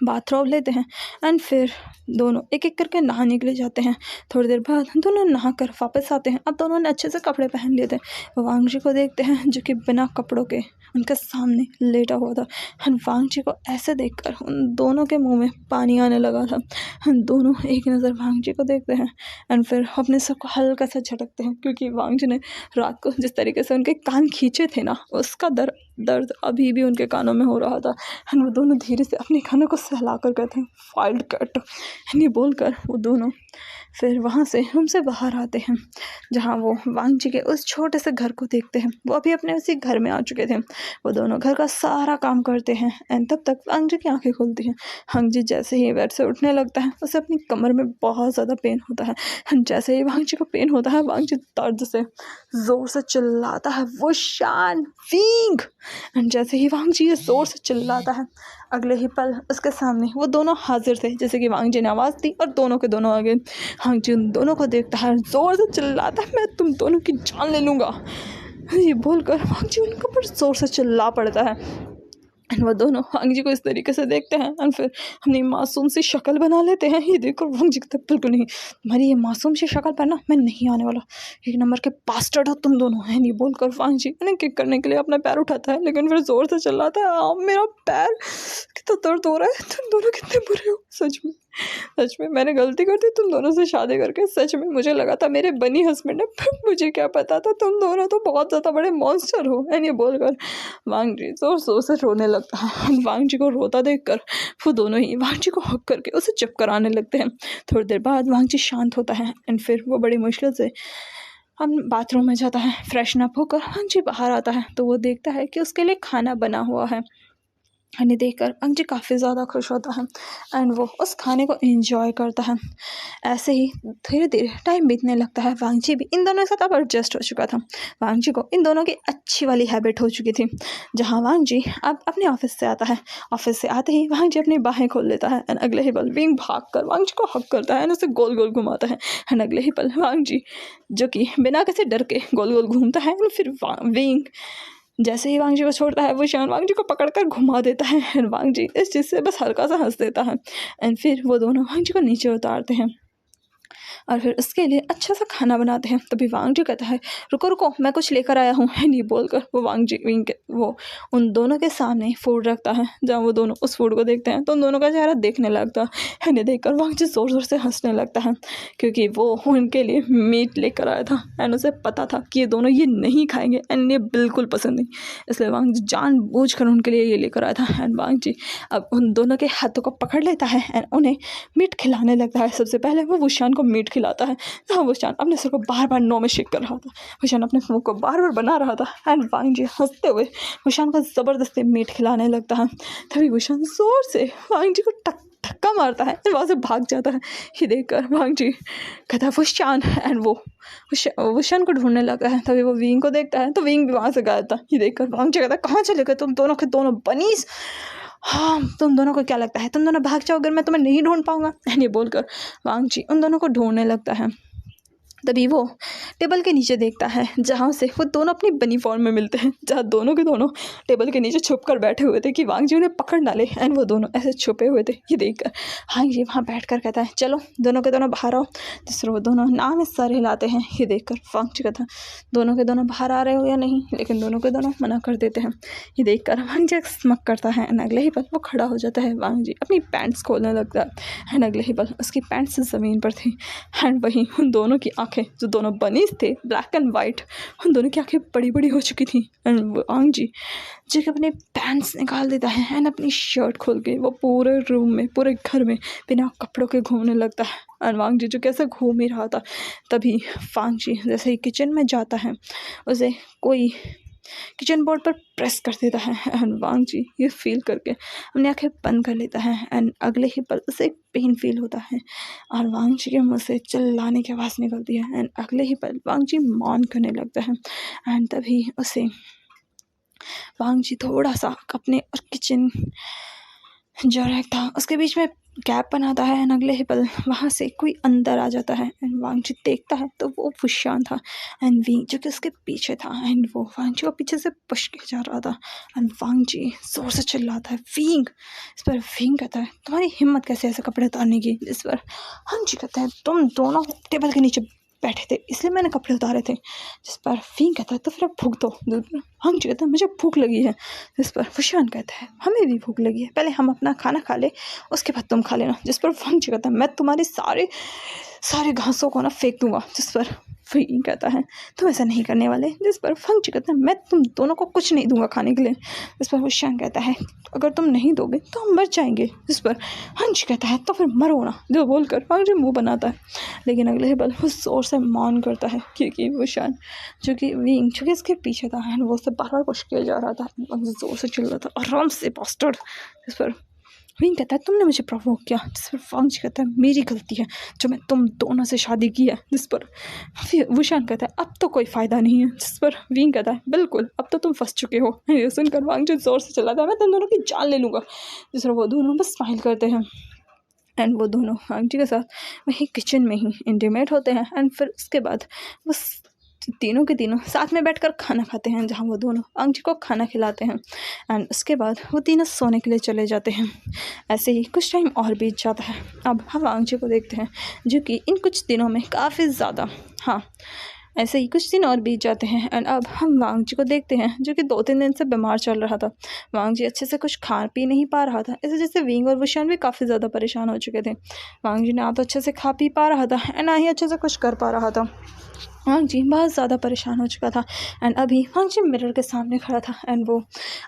Speaker 1: बाथरोब लेते हैं एंड फिर दोनों एक एक करके नहाने के लिए जाते हैं। थोड़ी देर बाद दोनों नहा कर वापस आते हैं। अब दोनों ने अच्छे से कपड़े पहन लिए थे। वो वांग जी को देखते हैं जो कि बिना कपड़ों के उनके सामने लेटा हुआ था एंड वांग जी को ऐसे देखकर उन दोनों के मुंह में पानी आने लगा था। हम दोनों एक नज़र वांग जी को देखते हैं एंड फिर अपने सर को हल्का सा झटकते हैं, क्योंकि वांग जी ने रात को जिस तरीके से उनके कान खींचे थे ना, उसका दर्द अभी भी उनके कानों में हो रहा था एंड वो दोनों धीरे से अपने कानों को सहला कर कहते हैं, वाइल्ड कैट, ये बोलकर वो दोनों फिर वहाँ से रूम से बाहर आते हैं, जहाँ वो वांग जी के उस छोटे से घर को देखते हैं। वो अभी अपने उसी घर में आ चुके थे। वो दोनों घर का सारा काम करते हैं एंड तब तक वांग जी की आंखें खुलती हैं। वांग जी जैसे ही बेड से उठने लगता है, उसे अपनी कमर में बहुत ज़्यादा पेन होता है एंड जैसे ही वांग जी को पेन होता है, वांग जी दर्द से ज़ोर से चिल्लाता है, वो शान विंग, एंड जैसे ही वांग जी ये ज़ोर से चिल्लाता है, अगले ही पल उसके सामने वो दोनों हाजिर थे, जैसे कि वांग जी ने आवाज़ दी और दोनों के दोनों आ गए। वांग जी उन दोनों को देखता है, ज़ोर से चिल्लाता है, मैं तुम दोनों की जान ले लूँगा। ये बोलकर वांग जी उनके ऊपर ज़ोर से चिल्ला पड़ता है एंड वो दोनों वांग जी को इस तरीके से देखते हैं एंड फिर अपनी मासूम सी शक्ल बना लेते हैं। ये देखकर वांग जी कहते बिल्कुल नहीं, तुम्हारी ये मासूम सी शक्ल पर ना मैं नहीं आने वाला, एक नंबर के बास्टर्ड हो तुम दोनों, है नहीं बोलकर वांग जी उन्हें किक करने के लिए अपना पैर उठाता है, लेकिन फिर जोर से चिल्लाता है, मेरा पैर, कितना दर्द हो रहा है, तुम दोनों कितने बुरे हो, सच में मैंने गलती कर दी तुम दोनों से शादी करके। सच में मुझे लगा था मेरे बनी हस्बैंड है, मुझे क्या पता था तुम दोनों तो बहुत ज़्यादा बड़े मॉन्स्टर हो, है नहीं बोलकर वांग जी जोर जोर से रोने लगता है। वांग जी को रोता देखकर वो दोनों ही वांग जी को हक करके उसे चुप कराने लगते हैं। थोड़ी देर बाद वांग जी शांत होता है एंड फिर वो बड़ी मुश्किल से हम बाथरूम में जाता है, फ्रेशन अप होकर वांग जी बाहर आता है तो वो देखता है कि उसके लिए खाना बना हुआ है। खाने देखकर वांग जी काफ़ी ज़्यादा खुश होता है एंड वो उस खाने को एंजॉय करता है। ऐसे ही धीरे धीरे टाइम बीतने लगता है। वांग जी भी इन दोनों के साथ अब एडजस्ट हो चुका था। वांग जी को इन दोनों की अच्छी वाली हैबिट हो चुकी थी, जहाँ वांग जी अब अपने ऑफिस से आता है। ऑफिस से आते ही वांग जी अपनी बाहें खोल लेता है एंड अगले ही पल विंग भाग कर वांग जी को हक करता है एंड उसे गोल गोल घुमाता है एंड अगले ही पल वांग जी जो कि बिना किसी डर के गोल गोल घूमता है एंड फिर विंग जैसे ही वांग जी को छोड़ता है, वो शान वांग जी को पकड़कर घुमा देता है एंड वांग जी इस चीज़ से बस हल्का सा हंस देता है एंड फिर वो दोनों वांग जी को नीचे उतारते हैं। और फिर उसके लिए अच्छा सा खाना बनाते हैं। तभी वांग जी कहता है रुको रुको, मैं कुछ लेकर आया हूँ, है नहीं बोलकर वो वांग जी वो उन दोनों के सामने फूड रखता है। जब वो दोनों उस फूड को देखते हैं तो उन दोनों का चेहरा देखने लगता है। नहीं देखकर वांग जी ज़ोर ज़ोर से हंसने लगता है, क्योंकि वो उनके लिए मीट लेकर आया था एंड उसे पता था कि ये दोनों ये नहीं खाएंगे एंड ये बिल्कुल पसंद नहीं, इसलिए वांग जी जानबूझकर उनके लिए ये लेकर आया था। एंड वांग जी अब उन दोनों के हाथों को पकड़ लेता है एंड उन्हें मीट खिलाने लगता है। सबसे पहले वो वुशान को मीट खिलाता है। जहाँ वुशान अपने सर को बार बार नो में शेक कर रहा था, वुशान अपने मुंह को बार बार बना रहा था एंड वांग जी हंसते हुए वुशान को ज़बरदस्ती मीट खिलाने लगता है। तभी वुशान ज़ोर से वांग जी को धक्का मारता है, वहाँ से भाग जाता है। ये देखकर वांग जी कहता है वुशान एंड वो वुशान को ढूंढने लगा है। तभी वो विंग को देखता है तो विंग भी वहाँ से गायब था। ये देखकर वांग जी कहता है कहाँ चले गए तुम दोनों के दोनों बनीस, हाँ तुम दोनों को क्या लगता है तुम दोनों भाग जाओ अगर मैं तुम्हें नहीं ढूंढ पाऊंगा, ये बोलकर वांग जी उन दोनों को ढूंढने लगता है। तभी वो टेबल के नीचे देखता है जहाँ से वो दोनों अपनी बनी फॉर्म में मिलते हैं, जहाँ दोनों के दोनों टेबल के नीचे छुप कर बैठे हुए थे कि वांग जी उन्हें पकड़ ना ले एंड वो दोनों ऐसे छुपे हुए थे। ये देखकर वांग जी वहाँ बैठ कर कहता है चलो दोनों के दोनों बाहर आओ, जिससे वो दोनों नाम में सर हिलाते हैं। ये देखकर वांग जी कहता है दोनों के दोनों बाहर आ रहे हो या नहीं, लेकिन दोनों के दोनों मना कर देते हैं। ये देखकर वांग जी स्मक करता है एंड अगले ही पल वो खड़ा हो जाता है। वांग जी अपनी पैंट्स खोलने लगता है एंड अगले ही पल उसकी पैंट्स ज़मीन पर थी एंड वहीं उन दोनों की आँखें जो दोनों बनीज थे ब्लैक एंड वाइट, उन दोनों की आंखें बड़ी बड़ी हो चुकी थी। एंड वांग जी जो कि अपने पैंट्स निकाल देता है एंड अपनी शर्ट खोल के वो पूरे रूम में पूरे घर में बिना कपड़ों के घूमने लगता है। एंड वांग जी जो कैसे घूम ही रहा था, तभी वांग जी जैसे ही किचन में जाता है उसे कोई किचन बोर्ड पर प्रेस कर देता है एंड वांग जी ये फील करके अपनी आंखें बंद कर लेता है एंड अगले ही पल उसे एक पेन फील होता है और वांग जी के मुंह से चिल्लाने की आवाज़ निकलती है एंड अगले ही पल वांग जी मौन करने लगता है। एंड तभी उसे वांग जी थोड़ा सा अपने और किचन जो रैक था उसके बीच में गैप बनाता है एंड अगले ही पल वहाँ से कोई अंदर आ जाता है एंड वांग जी देखता है तो वो वुशान था एंड विंग जो कि उसके पीछे था एंड वो वांग जी को पीछे से पुश किया जा रहा था एंड वांग जी जोर से चिल्लाता है विंग। इस पर विंग कहता है तुम्हारी हिम्मत कैसे ऐसे कपड़े उतारने की। इस पर वांग जी कहता है तुम दोनों टेबल के नीचे बैठे थे इसलिए मैंने कपड़े उतारे थे। जिस पर विंग कहता है तो फिर अब भूख दो। वांग जी कहता है मुझे भूख लगी है। जिस पर वुशान कहता है हमें भी भूख लगी है, पहले हम अपना खाना खा ले उसके बाद तुम खा लेना। जिस पर वांग जी कहता है मैं तुम्हारे सारे घासों को ना फेंक दूंगा। जिस पर विंग कहता है तुम ऐसा नहीं करने वाले। जिस पर वांग जी कहता है मैं तुम दोनों को कुछ नहीं दूंगा खाने के लिए। जिस पर वुशान कहता है अगर तुम नहीं दोगे तो हम मर जाएंगे। जिस पर वांग जी कहता है तो फिर मरो ना, जो बोलकर वांग जी मुँह बनाता है, लेकिन अगले ही पल वो जोर से मौन करता है क्योंकि वुशान जो कि विंग जो कि इसके पीछे था एंड वो उससे बार बार पुश किया जा रहा था, जोर से चिल्ला रहा था आराम से बॉस्टर्ड। जिस पर विंग कहता है तुमने मुझे प्रोवोक किया। जिस पर वांग जी कहता है मेरी गलती है जो मैं तुम दोनों से शादी की है। जिस पर वुशान कहता है अब तो कोई फ़ायदा नहीं है। जिस पर विंग कहता है बिल्कुल अब तो तुम फंस चुके हो। ये सुनकर वांग जी जोर से चिल्लाता है मैं तुम दोनों की जान ले लूँगा। जिस पर वो दोनों बस स्माइल करते हैं एंड वो दोनों वांग जी के साथ वहीं किचन में ही इंटीमेट होते हैं एंड फिर उसके बाद वो तीनों के तीनों साथ में बैठकर खाना खाते हैं, जहाँ वो दोनों वांग जी को खाना खिलाते हैं एंड उसके बाद वो तीनों सोने के लिए चले जाते हैं। ऐसे ही कुछ टाइम और बीत जाता है। अब हम वांग जी को देखते हैं जो कि इन कुछ दिनों में काफ़ी ज़्यादा ऐसे ही कुछ दिन और बीत जाते हैं एंड अब हम वांग जी को देखते हैं जो कि 2-3 दिन से बीमार चल रहा था। वांग जी अच्छे से कुछ खा पी नहीं पा रहा था, इस वजह से विंग और वुशान भी काफ़ी ज़्यादा परेशान हो चुके थे। वांग जी ना तो अच्छे से खा पी पा रहा था एंड ना ही अच्छे से कुछ कर पा रहा था। वांग जी बहुत ज़्यादा परेशान हो चुका था एंड अभी वांग जी मिरर के सामने खड़ा था एंड वो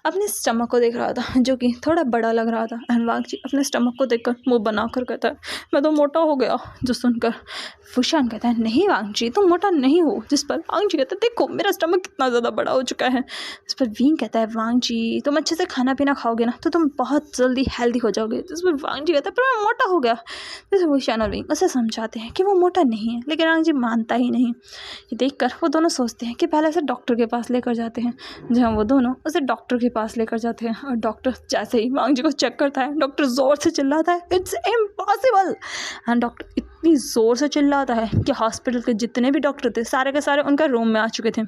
Speaker 1: अपने स्टमक को देख रहा था जो कि थोड़ा बड़ा लग रहा था एंड वांग जी अपने स्टमक को देखकर मुंह बनाकर कहता है मैं तो मोटा हो गया। जो सुनकर वुशान कहता है नहीं वांग जी तुम मोटा नहीं हो। जिस पर वांग जी कहता है देखो मेरा स्टमक कितना ज़्यादा बड़ा हो चुका है। जिस पर विंग कहता है वांग जी तुम अच्छे से खाना पीना खाओगे ना तो तुम बहुत जल्दी हेल्दी हो जाओगे। जिस पर वांग जी कहता है पर मैं मोटा हो गया। जैसे वुशान और विंग उसे समझाते हैं कि वो मोटा नहीं है, लेकिन वांग जी मानता ही नहीं। ये देखकर वो दोनों सोचते हैं कि पहले उसे डॉक्टर के पास लेकर जाते हैं, जहाँ वो दोनों उसे डॉक्टर के पास लेकर जाते हैं और डॉक्टर जैसे ही वांग जी को चेक करता है डॉक्टर ज़ोर से चिल्लाता है इट्स इम्पॉसिबल एंड डॉक्टर इतनी ज़ोर से चिल्लाता है कि हॉस्पिटल के जितने भी डॉक्टर थे सारे के सारे उनका रूम में आ चुके थे।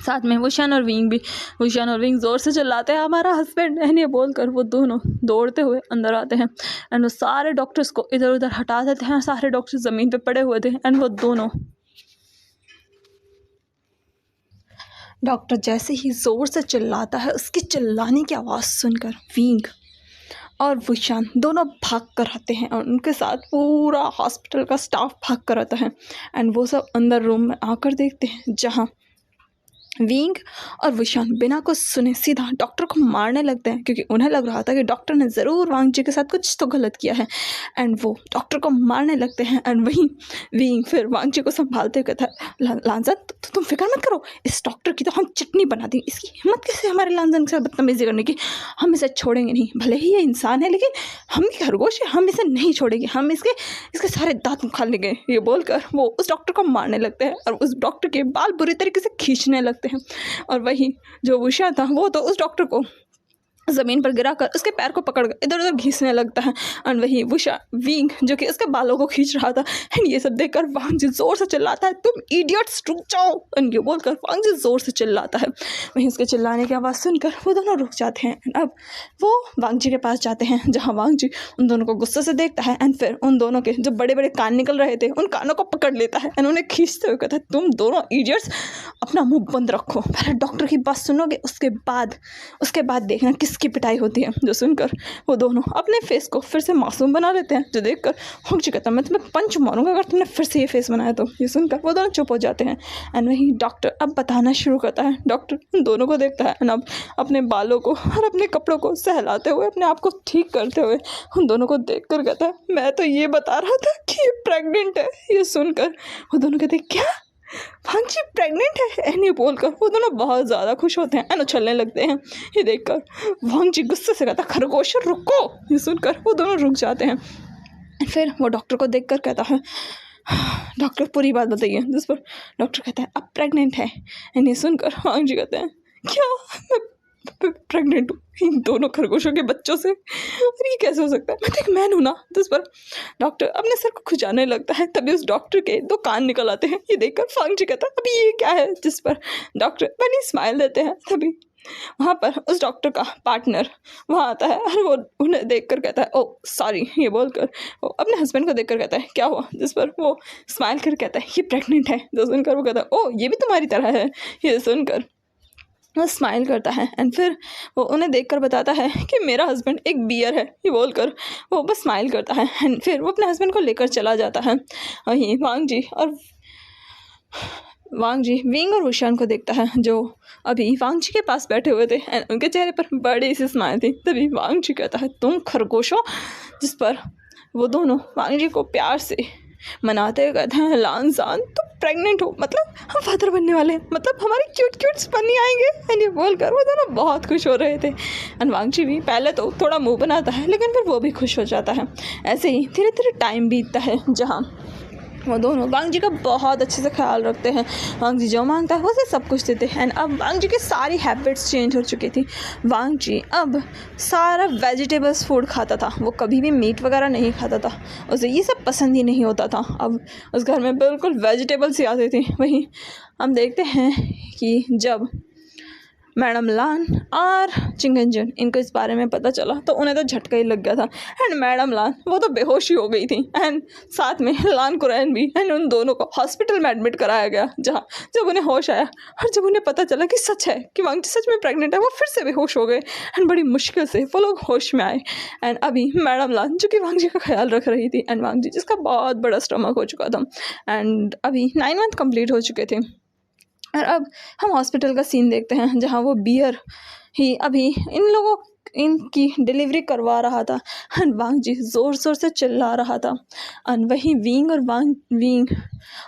Speaker 1: साथ में वुशान और विंग भी। वुशान और विंग ज़ोर से चिल्लाते हैं हमारा हस्बैंड है, ये बोलकर वो दोनों दौड़ते हुए अंदर आते हैं एंड वो सारे डॉक्टर्स को इधर उधर हटा देते हैं। सारे डॉक्टर्स ज़मीन पे पड़े हुए थे एंड वो दोनों डॉक्टर जैसे ही ज़ोर से चिल्लाता है, उसके चिल्लाने की आवाज़ सुनकर विंग और वुशान दोनों भाग कर आते हैं और उनके साथ पूरा हॉस्पिटल का स्टाफ भाग कर आता है एंड वो सब अंदर रूम में आकर देखते हैं जहाँ विंग और वुशान बिना कुछ सुने सीधा डॉक्टर को मारने लगते हैं, क्योंकि उन्हें लग रहा था कि डॉक्टर ने ज़रूर वांग जी के साथ कुछ तो गलत किया है एंड वो डॉक्टर को मारने लगते हैं। एंड वहीं विंग फिर वांग जी को संभालते हुए कहता है लांजन तुम फिक्र मत करो, इस डॉक्टर की तो हम चटनी बना दी, इसकी हिम्मत कैसे हमारे लांजन के साथ बदतमीजी करने की, हम इसे छोड़ेंगे नहीं, भले ही ये इंसान है लेकिन हम भी खरगोश है, हम इसे नहीं छोड़ेंगे, हम इसके सारे दांत उखाड़ लेंगे। ये बोलकर वो उस डॉक्टर को मारने लगते हैं और उस डॉक्टर के बाल बुरी तरीके से खींचने लगते हैं। और वही जो वुशा था वो तो उस डॉक्टर को ज़मीन पर गिराकर उसके पैर को पकड़कर इधर उधर घीसने लगता है। और वही वुशा विंग जो कि उसके बालों को खींच रहा था एंड ये सब देखकर वांग जी ज़ोर से चिल्लाता है तुम इडियट्स रुक जाओ, एंड ये बोलकर वांग जी ज़ोर से चिल्लाता है। वहीं उसके चिल्लाने की आवाज़ सुनकर वो दोनों रुक जाते हैं एंड अब वो वांग जी के पास जाते हैं जहाँ वांग जी उन दोनों को गुस्से से देखता है एंड फिर उन दोनों के जो बड़े बड़े कान निकल रहे थे उन कानों को पकड़ लेता है एंड उन्हें खींचते हुए कहता है तुम दोनों इडियट्स अपना मुँह बंद रखो, पहले डॉक्टर की बात सुनोगे उसके बाद देखना किसकी पिटाई होती है। जो सुनकर वो दोनों अपने फेस को फिर से मासूम बना लेते हैं, जो देखकर वांग जी कहता है मैं तुम्हें पंच मारूंगा अगर तुमने फिर से ये फेस बनाया तो। ये सुनकर वो दोनों चुप हो जाते हैं एंड वही डॉक्टर अब बताना शुरू करता है। डॉक्टर उन दोनों को देखता है एंड अब अपने बालों को और अपने कपड़ों को सहलाते हुए अपने आप को ठीक करते हुए उन दोनों को देख कर कहता है मैं तो ये बता रहा था कि ये प्रेग्नेंट है। ये सुनकर वो दोनों कहते हैं क्या वांग जी प्रेग्नेंट है, एंड ये बोलकर वो दोनों बहुत ज़्यादा खुश होते हैं एंड उछलने लगते हैं। ये देखकर वांग जी गुस्से से कहता खरगोश रुको। ये सुनकर वो दोनों रुक जाते हैं। फिर वो डॉक्टर को देखकर कहता है डॉक्टर पूरी बात बताइए। जिस पर डॉक्टर कहता है अब प्रेग्नेंट है एंड ये सुनकर वांग जी कहते हैं क्या मैं प्रेग्नेंट हूँ इन दोनों खरगोशों के बच्चों से, और ये कैसे हो सकता है, मैं तो एक मैन हूँ ना। जिस पर डॉक्टर अपने सर को खुजाने लगता है, तभी उस डॉक्टर के 2 कान निकल आते हैं। ये देखकर वांग जी कहता है अभी ये क्या है। जिस पर डॉक्टर बनी स्माइल देते हैं। तभी वहाँ पर उस डॉक्टर का पार्टनर वहाँ आता है और वो उन्हें देखकर कहता है ओ सॉरी। ये बोलकर वो अपने हस्बैंड को देखकर कहता है क्या हुआ। जिस पर वो स्माइल कर कहता है ये प्रेग्नेंट है। जो सुनकर वो कहता है ओ ये भी तुम्हारी तरह है। ये सुनकर वो स्माइल करता है एंड फिर वो उन्हें देखकर बताता है कि मेरा हस्बैंड एक बियर है। ये बोलकर वो बस स्माइल करता है एंड फिर वो अपने हस्बैंड को लेकर चला जाता है। वहीं वांग जी विंग और वुशान को देखता है जो अभी वांग जी के पास बैठे हुए थे एंड उनके चेहरे पर बड़ी सी स्माइल थी। तभी वांग जी कहता है तुम खरगोशो। जिस पर वो दोनों वांग जी को प्यार से मनाते हुए कहते हैं लांजान तुम प्रेग्नेंट हो, मतलब हम फादर बनने वाले हैं, मतलब हमारे क्यूट बनी आएंगे। एंड ये बोलकर वो दोनों बहुत खुश हो रहे थे एंड वांग जी भी पहले तो थोड़ा मुंह बनाता है लेकिन फिर वो भी खुश हो जाता है। ऐसे ही धीरे धीरे टाइम बीतता है जहाँ वो दोनों वांग जी का बहुत अच्छे से ख्याल रखते हैं। वांग जी जो मांगता है उसे सब कुछ देते हैं एंड अब वांग जी की सारी हैबिट्स चेंज हो चुकी थी। वांग जी अब सारा वेजिटेबल्स फूड खाता था, वो कभी भी मीट वगैरह नहीं खाता था, उसे ये सब पसंद ही नहीं होता था। अब उस घर में बिल्कुल वेजिटेबल्स ही आती थी। वहीं हम देखते हैं कि जब मैडम लान और चिंगंजन इनको इस बारे में पता चला तो उन्हें तो झटका ही लग गया था एंड मैडम लान वो तो बेहोश ही हो गई थी एंड साथ में लान कुरैन भी एंड उन दोनों को हॉस्पिटल में एडमिट कराया गया। जहाँ जब उन्हें होश आया और जब उन्हें पता चला कि सच है कि वांग जी सच में प्रेग्नेंट है, वो फिर से बेहोश हो गए एंड बड़ी मुश्किल से वो लोग होश में आए। एंड अभी मैडम लान जो कि वांग जी का ख्याल रख रही थी एंड वांग जी जिसका बहुत बड़ा स्टमक हो चुका था एंड अभी 9 मंथ कंप्लीट हो चुके थे। और अब हम हॉस्पिटल का सीन देखते हैं जहाँ वो बियर ही अभी इनकी डिलीवरी करवा रहा था एंड वांग जी ज़ोर ज़ोर से चिल्ला रहा था। एंड वहीं विंग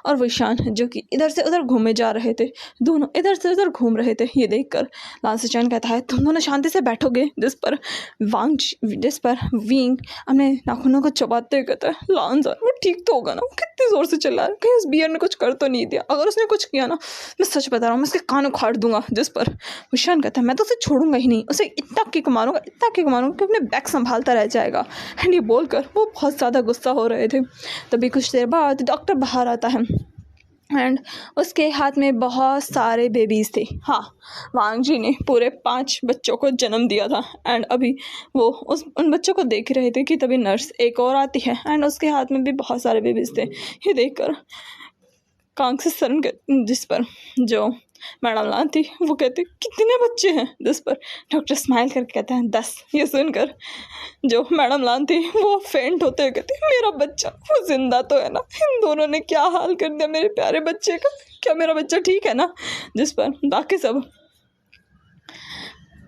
Speaker 1: और वुशान जो कि इधर से उधर घूमे जा रहे थे, दोनों इधर से उधर घूम रहे थे। ये देखकर लान सिचान कहता है तुम दोनों शांति से बैठोगे। जिस पर विंग अपने नाखूनों को चबाते हुए कहता है लान सर वो ठीक तो होगा ना, वो कितनी ज़ोर से चिल्ला रहा है, कहीं उस बियर ने कुछ कर तो नहीं दिया, अगर उसने कुछ किया ना मैं सच बता रहा हूँ मैं उसके कान उखाड़ दूंगा। जिस पर वुशान कहता है मैं तो उसे छोड़ूंगा ही नहीं, उसे इतना किक मारूंगा कि अपने बैग संभालता रह जाएगा। एंड ये बोलकर वो बहुत ज़्यादा गुस्सा हो रहे थे। तभी कुछ देर बाद डॉक्टर बाहर आता है एंड उसके हाथ में बहुत सारे बेबीज़ थे। हाँ, वांग जी ने पूरे 5 बच्चों को जन्म दिया था एंड अभी वो उन बच्चों को देख रहे थे कि तभी नर्स एक और आती है एंड उसके हाथ में भी बहुत सारे बेबीज़ थे। ये देखकर कांग्रेस सरन के जिस पर जो मैडम लान थी वो कहते कितने बच्चे हैं, जिस पर डॉक्टर स्माइल करके कहते हैं 10। ये सुनकर जो मैडम लान थी वो फेंट होते हुए कहती मेरा बच्चा वो जिंदा तो है ना, इन दोनों ने क्या हाल कर दिया मेरे प्यारे बच्चे का, क्या मेरा बच्चा ठीक है ना। जिस पर बाकी सब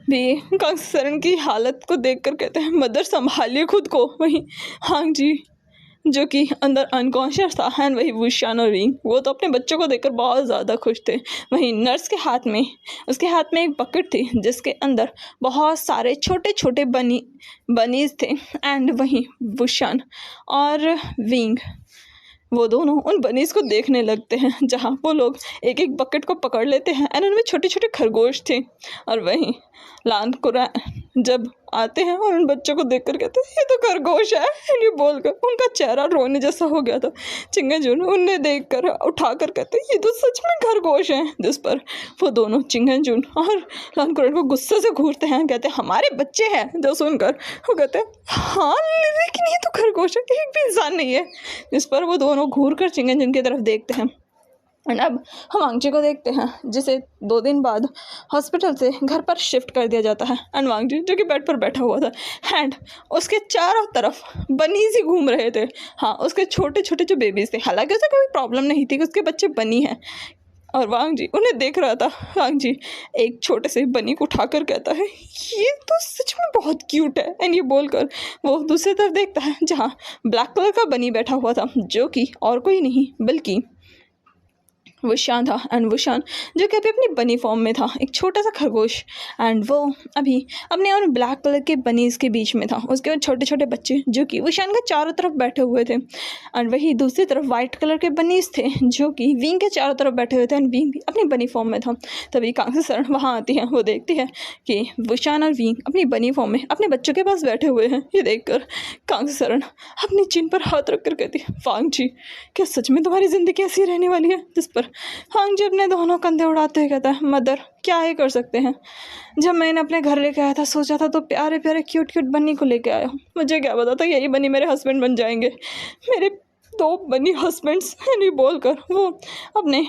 Speaker 1: भी कांग्रेस सरन की हालत को देखकर कहते हैं मदर संभालिए खुद को। वहीं हांग जी जो कि अंदर अनकॉन्शियस था एंड वही वुशान और विंग वो तो अपने बच्चों को देखकर बहुत ज़्यादा खुश थे। वहीं नर्स के हाथ में एक बकेट थी जिसके अंदर बहुत सारे छोटे छोटे बनीज थे एंड वहीं वुशान और विंग वो दोनों उन बनीज को देखने लगते हैं जहाँ वो लोग एक एक बकेट को पकड़ लेते हैं एंड उनमें छोटे छोटे खरगोश थे। और वहीं लान कुरा जब आते हैं और उन बच्चों को देखकर कहते हैं ये तो खरगोश है, ये बोलकर उनका चेहरा रोने जैसा हो गया था। चिंगन जून उन्हें देखकर उठाकर कहते ये तो सच में खरगोश हैं। जिस पर वो दोनों चिंगन जून और लान कुरा को गुस्से से घूरते हैं, कहते हमारे बच्चे हैं। जो सुनकर वो कहते हाँ लेकिन ये तो खरगोश है, एक भी इंसान नहीं है। जिस पर वो दोनों घूर कर चिंगन जून की तरफ देखते हैं एंड अब हम वांगजी को देखते हैं जिसे 2 दिन बाद हॉस्पिटल से घर पर शिफ्ट कर दिया जाता है एंड वांगजी जो कि बेड पर बैठा हुआ था एंड उसके चारों तरफ बनीज ही घूम रहे थे। हाँ, उसके छोटे छोटे जो बेबीज थे, हालांकि उसे कोई प्रॉब्लम नहीं थी कि उसके बच्चे बनी हैं और वांग जी उन्हें देख रहा था। वांग जी एक छोटे से बनी को उठाकर कहता है ये तो सच में बहुत क्यूट है एंड ये बोलकर वो दूसरी तरफ देखता है जहाँ ब्लैक कलर का बनी बैठा हुआ था जो कि और कोई नहीं बल्कि वुशान था एंड वुशान जो कि अभी अपनी बनी फॉर्म में था, एक छोटा सा खरगोश एंड वो अभी अपने उन ब्लैक कलर के बनीज के बीच में था। उसके बाद छोटे छोटे बच्चे जो कि वुशान के चारों तरफ बैठे हुए थे एंड वही दूसरी तरफ वाइट कलर के बनीज थे जो कि विंग के चारों तरफ बैठे हुए थे एंड विंग भी अपनी बनी फॉर्म में था। तभी कांग्रेस सरन वहाँ आती है, वो देखती है कि वुशान और विंग अपनी बनी फॉर्म में अपने बच्चों के पास बैठे हुए हैं। ये देखकर कांग्रेस सरन अपनी चिन पर हाथ रखकर कहती वांग जी क्या सच में तुम्हारी ज़िंदगी ऐसी रहने वाली है। जिस पर वांग जी अपने दोनों कंधे उड़ाते हुए कहता है मदर क्या ही कर सकते हैं, जब मैंने अपने घर लेके आया था सोचा था तो प्यारे प्यारे क्यूट क्यूट बन्नी को लेके आया हूँ, मुझे क्या पता था यही बन्नी मेरे हस्बैंड बन जाएंगे, मेरे 2 बनी हस्बैंड्स। नहीं बोलकर वो अपने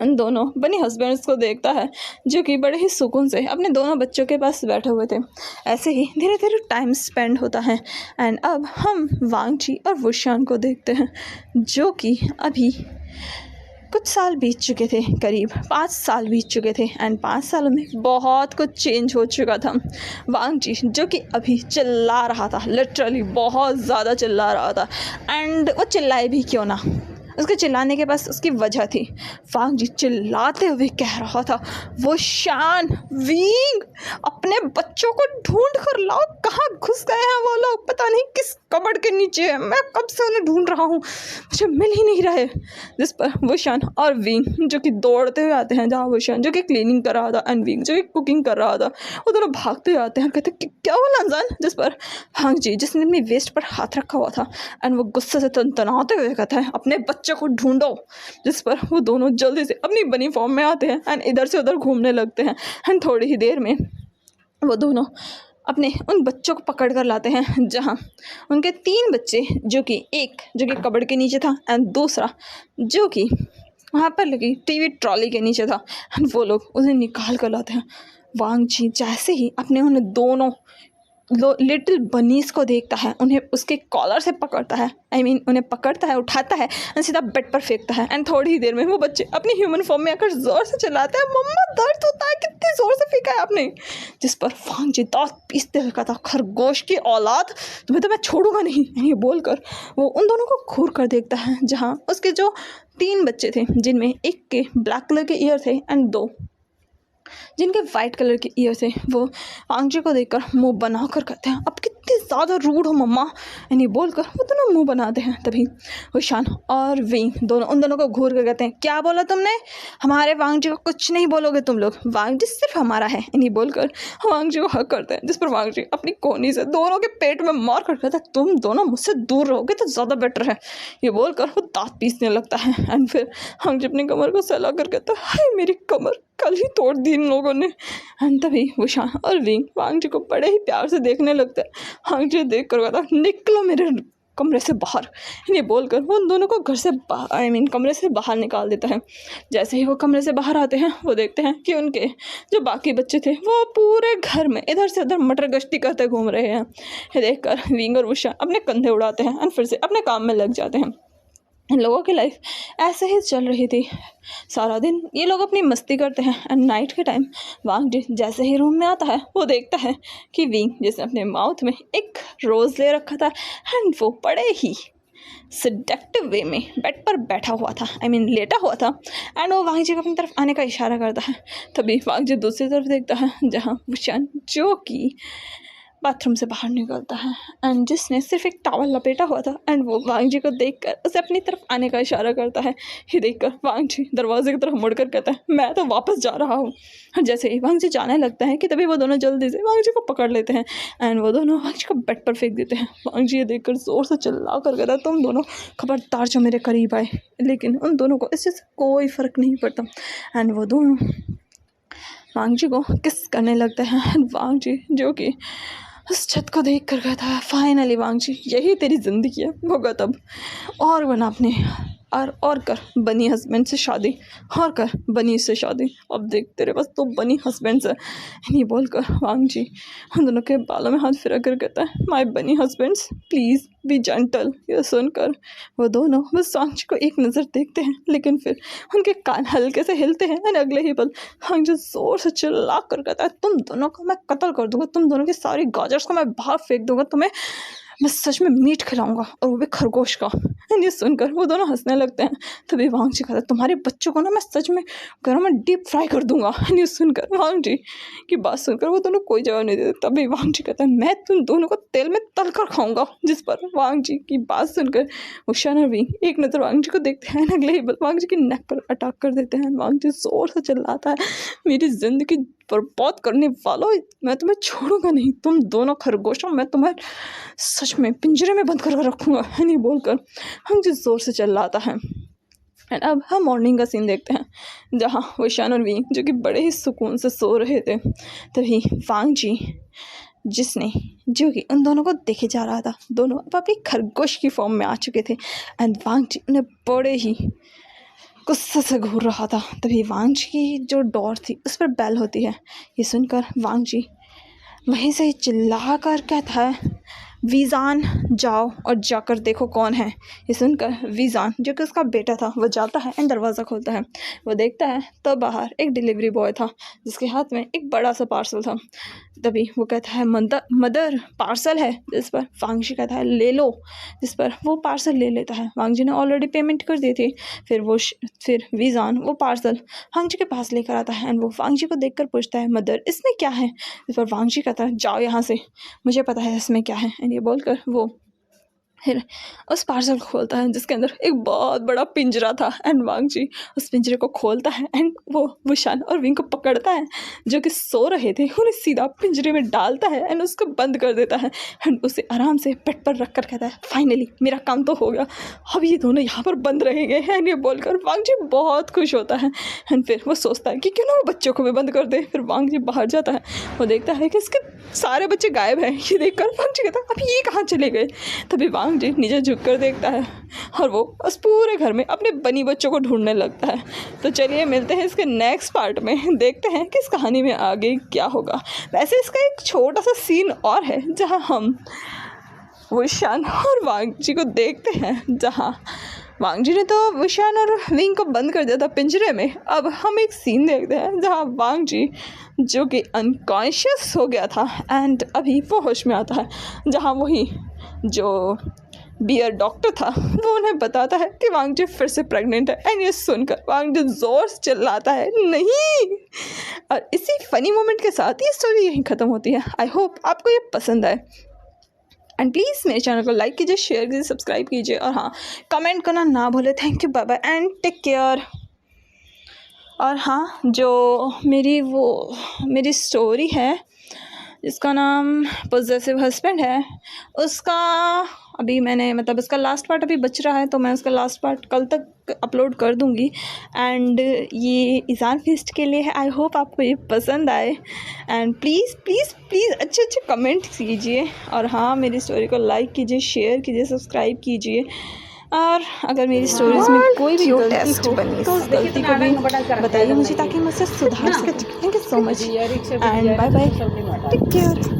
Speaker 1: उन दोनों बनी हस्बैंड्स को देखता है जो कि बड़े ही सुकून से अपने दोनों बच्चों के पास बैठे हुए थे। ऐसे ही धीरे धीरे टाइम स्पेंड होता है एंड अब हम वांग जी और वुशान को देखते हैं जो कि अभी कुछ साल बीत चुके थे, करीब 5 साल बीत चुके थे एंड 5 सालों में बहुत कुछ चेंज हो चुका था। वांग जी जो कि अभी चिल्ला रहा था, लिटरली बहुत ज़्यादा चिल्ला रहा था एंड वो चिल्लाए भी क्यों ना, उसके चिल्लाने के पास उसकी वजह थी। वांग जी चिल्लाते हुए कह रहा था वो शान विंग अपने बच्चों को ढूंढ कर लाओ, कहाँ घुस गए हैं वो लोग, पता नहीं किस कबर्ड के नीचे है, मैं कब से उन्हें ढूंढ रहा हूँ, मुझे मिल ही नहीं रहे। जिस पर वुशान और विंग जो कि दौड़ते हुए आते हैं जहाँ वुशान जो कि क्लीनिंग कर रहा था एंड विंग जो कि कुकिंग कर रहा था, वो दोनों भागते हुए आते हैं और कहते क्या हुआ अनजान। जिस पर वांग जी जिसने अपनी वेस्ट पर हाथ रखा हुआ था एंड वो गुस्से से तनतनाते हुए कहता है अपने बच्चे को ढूंढो। जिस पर वो दोनों जल्दी से अपनी बनी फॉर्म में आते हैं एंड इधर से उधर घूमने लगते हैं एंड थोड़ी ही देर में वो दोनों अपने उन बच्चों को पकड़ कर लाते हैं जहाँ उनके 3 बच्चे जो कि एक जो कि कबर्ड के नीचे था एंड दूसरा जो कि वहाँ पर लगी टीवी ट्रॉली के नीचे था एंड वो लोग उन्हें निकाल कर लाते हैं। वांग जी जैसे ही अपने उन दोनों लिटिल बनीज को देखता है उन्हें उसके कॉलर से पकड़ता है, उन्हें पकड़ता है, उठाता है एंड सीधा बेड पर फेंकता है एंड थोड़ी ही देर में वो बच्चे अपनी ह्यूमन फॉर्म में आकर जोर से चिल्लाते हैं मम्मा दर्द होता है, कितनी जोर से फेंका है आपने। जिस पर वांग जी दांत पीसते हुए कहता खरगोश की औलाद, तुम्हें तो मैं छोड़ूंगा नहीं। ये बोलकर वो उन दोनों को घूर कर देखता है जहाँ उसके जो 3 बच्चे थे जिनमें एक के ब्लैक कलर के ईयर थे एंड 2 जिनके वाइट कलर के ईयर थे, वो वांग जी को देखकर मुंह बनाकर कहते हैं अब कितनी ज़्यादा रूड हो मम्मा, यानी बोलकर वो दोनों मुंह बनाते हैं। तभी विशान और विंग दोनों उन दोनों को घूर कर कहते हैं, क्या बोला तुमने? हमारे वांग जी को कुछ नहीं बोलोगे तुम लोग, वांग जी सिर्फ हमारा है, यानी बोलकर वांग जी को हक करते हैं, जिस पर वांग जी अपनी कोहनी से दोनों के पेट में मार कर कहता है, तुम दोनों मुझसे दूर रहोगे तो ज़्यादा बेटर है। ये बोलकर वो दांत पीसने लगता है। एंड फिर वांग जी अपनी कमर को सहला कर कहता है, हाय मेरी कमर कल ही तोड़ दी इन लोगों ने। एंड तभी विशान और विंग वांग जी को बड़े ही प्यार से देखने लगते हैं। वांग जी देख कर कहता, निकलो मेरे कमरे से बाहर, ये बोलकर वो उन दोनों को घर से बाहर कमरे से बाहर निकाल देता है। जैसे ही वो कमरे से बाहर आते हैं वो देखते हैं कि उनके जो बाकी बच्चे थे वो पूरे घर में इधर से उधर मटर गश्ती करते घूम रहे हैं। ये देखकर विंग और विशान अपने कंधे उड़ाते हैं और फिर से अपने काम में लग जाते हैं। इन लोगों की लाइफ ऐसे ही चल रही थी। सारा दिन ये लोग अपनी मस्ती करते हैं एंड नाइट के टाइम वांग जी जैसे ही रूम में आता है वो देखता है कि विंग जिसने अपने माउथ में एक रोज़ ले रखा था एंड वो बड़े ही सेडक्टिव वे में बेड पर बैठा हुआ था, लेटा हुआ था। एंड वो वांग जी को अपनी तरफ आने का इशारा करता है। तभी वांग जी दूसरी तरफ देखता है जहाँ विशान जो कि बाथरूम से बाहर निकलता है एंड जिसने सिर्फ एक टॉवल लपेटा हुआ था एंड वो वांग जी को देखकर उसे अपनी तरफ आने का इशारा करता है। ये देखकर वांग जी दरवाजे की तरफ मुड़कर कहता है, मैं तो वापस जा रहा हूँ। और जैसे ही वांग जी जाने लगता है कि तभी वो दोनों जल्दी से वांग जी को पकड़ लेते हैं एंड वो दोनों वांग जी को बेड पर फेंक देते हैं। वांग जी ये देखकर ज़ोर से चिल्ला कर कहता है, तुम दोनों खबरदार जो मेरे करीब आए। लेकिन उन दोनों को इससे कोई फ़र्क नहीं पड़ता एंड वो दोनों वांग जी को किस करने लगते हैं। वांग जी जो कि उस छत को देख कर कहता है, फाइनली वांग जी यही तेरी ज़िंदगी है, भुगत अब और बना अपने और कर बनी हस्बैंड से शादी, और कर बनी से शादी। अब देख तेरे पास तो बनी हस्बैंड है। नहीं बोलकर वांग जी उन दोनों के बालों में हाथ फिरा कर कहता है, माय बनी हस्बैंड्स प्लीज़ बी जेंटल। यह सुनकर वो दोनों बस वांग जी को एक नज़र देखते हैं, लेकिन फिर उनके कान हल्के से हिलते हैं और अगले ही पल वांग जी ज़ोर से चिल्ला कर कहता है, तुम दोनों को मैं कत्ल कर दूंगा, तुम दोनों की सारी गाजर्स को मैं बाहर फेंक दूंगा, तुम्हें मैं सच में मीट खिलाऊंगा और वो भी खरगोश का। ये सुनकर वो दोनों हंसने लगते हैं। तभी वांग जी कहता है, तुम्हारे बच्चों को ना मैं सच में गर्म में डीप फ्राई कर दूंगा। ये सुनकर वांग जी की बात सुनकर वो दोनों कोई जवाब नहीं देते। तभी वांग जी कहता है, मैं तुम दोनों को तेल में तल कर खाऊंगा। जिस पर वांग जी की बात सुनकर विशान और विंग एक नज़र वांग जी को देखते हैं, अगले ही पल वांग जी की नेक पर अटैक कर देते हैं। वांग जी जोर से चिल्लाता है, मेरी जिंदगी बर्बाद करने वालों, मैं तुम्हें छोड़ूंगा नहीं, तुम दोनों खरगोशों, मैं तुम्हें सच में पिंजरे में बंद कर रखूंगा। नहीं बोलकर हम जिस जोर से चिल्लाता है। एंड अब हम मॉर्निंग का सीन देखते हैं जहाँ विशान और विंग जो कि बड़े ही सुकून से सो रहे थे। तभी वांग जी जिसने जो कि उन दोनों को देखे जा रहा था, दोनों अब अपनी खरगोश की फॉर्म में आ चुके थे एंड वांग जी उन्हें बड़े ही गुस्से से घूर रहा था। तभी वांग जी की जो डोर थी उस पर बेल होती है। ये सुनकर वांग जी वहीं से चिल्ला कर कहता है, वीज़ान जाओ और जाकर देखो कौन है। ये सुनकर वीज़ान जो कि उसका बेटा था वो जाता है एंड दरवाज़ा खोलता है। वो देखता है तो बाहर एक डिलीवरी बॉय था जिसके हाथ में एक बड़ा सा पार्सल था। तभी वो कहता है, मदर पार्सल है। जिस पर वांग जी कहता है, ले लो। जिस पर वो पार्सल ले लेता है। वांग जी ने ऑलरेडी पेमेंट कर दी थी। फिर वीज़ान वो पार्सल वांग जी के पास लेकर आता है एंड वो वांग जी को देखकर पूछता है, मदर इसमें क्या है। इस पर वांग जी कहता है, जाओ यहाँ से, मुझे पता है इसमें क्या है। एंड ये बोलकर वो फिर उस पार्सल को खोलता है जिसके अंदर एक बहुत बड़ा पिंजरा था एंड वांग जी उस पिंजरे को खोलता है एंड वो विशान और विंग को पकड़ता है जो कि सो रहे थे, उन्हें सीधा पिंजरे में डालता है एंड उसको बंद कर देता है एंड उसे आराम से बेड पर रख कर कहता है, फाइनली मेरा काम तो हो गया, अब ये दोनों यहाँ पर बंद रहेंगे। एंड ये बोलकर वांग जी बहुत खुश होता है एंड फिर वो सोचता है कि क्यों ना वो बच्चों को भी बंद कर दे। फिर वांग जी बाहर जाता है, वो देखता है कि इसके सारे बच्चे गायब हैं। ये देखकर वांग जी कहता है, अब ये कहाँ चले गए। तभी वांग जी नीचे झुककर देखता है और वो उस पूरे घर में अपने बनी बच्चों को ढूंढने लगता है। तो चलिए मिलते हैं इसके नेक्स्ट पार्ट में, देखते हैं कि इस कहानी में आगे क्या होगा। वैसे इसका एक छोटा सा सीन और है जहां हम विशान और वांग जी को देखते हैं, जहां वांग जी ने तो विशान और विंग को बंद कर दिया था पिंजरे में। अब हम एक सीन देखते हैं जहां वांग जी जो कि अनकॉन्शियस हो गया था एंड अभी वो होश में आता है, जहां वही जो बियर डॉक्टर था वो उन्हें बताता है कि वांग जी फिर से प्रेग्नेंट है। एंड ये सुनकर वांग जी जोर से चिल्लाता है, नहीं। और इसी फनी मोमेंट के साथ ये स्टोरी यहीं ख़त्म होती है। आई होप आपको ये पसंद आए। एंड प्लीज़ मेरे चैनल को लाइक कीजिए, शेयर कीजिए, सब्सक्राइब कीजिए और हाँ, कमेंट करना ना भूले। Thank you, bye bye and take care. और हाँ, जो मेरी स्टोरी है जिसका नाम पॉसेसिव हस्बैंड है, उसका अभी मैंने उसका लास्ट पार्ट अभी बच रहा है, तो मैं उसका लास्ट पार्ट कल तक अपलोड कर दूँगी। एंड ये ईज़ान फिस्ट के लिए है। आई होप आपको ये पसंद आए एंड प्लीज़ प्लीज़ प्लीज़ अच्छे कमेंट कीजिए और हाँ, मेरी स्टोरी को लाइक कीजिए, शेयर कीजिए, सब्सक्राइब कीजिए। और अगर मेरी स्टोरीज़ में कोई भी गलती हो तो उस गलती को भी बताइए मुझे, ताकि मैं उसे सुधार सकूँ। Thank you so much and bye bye, take care.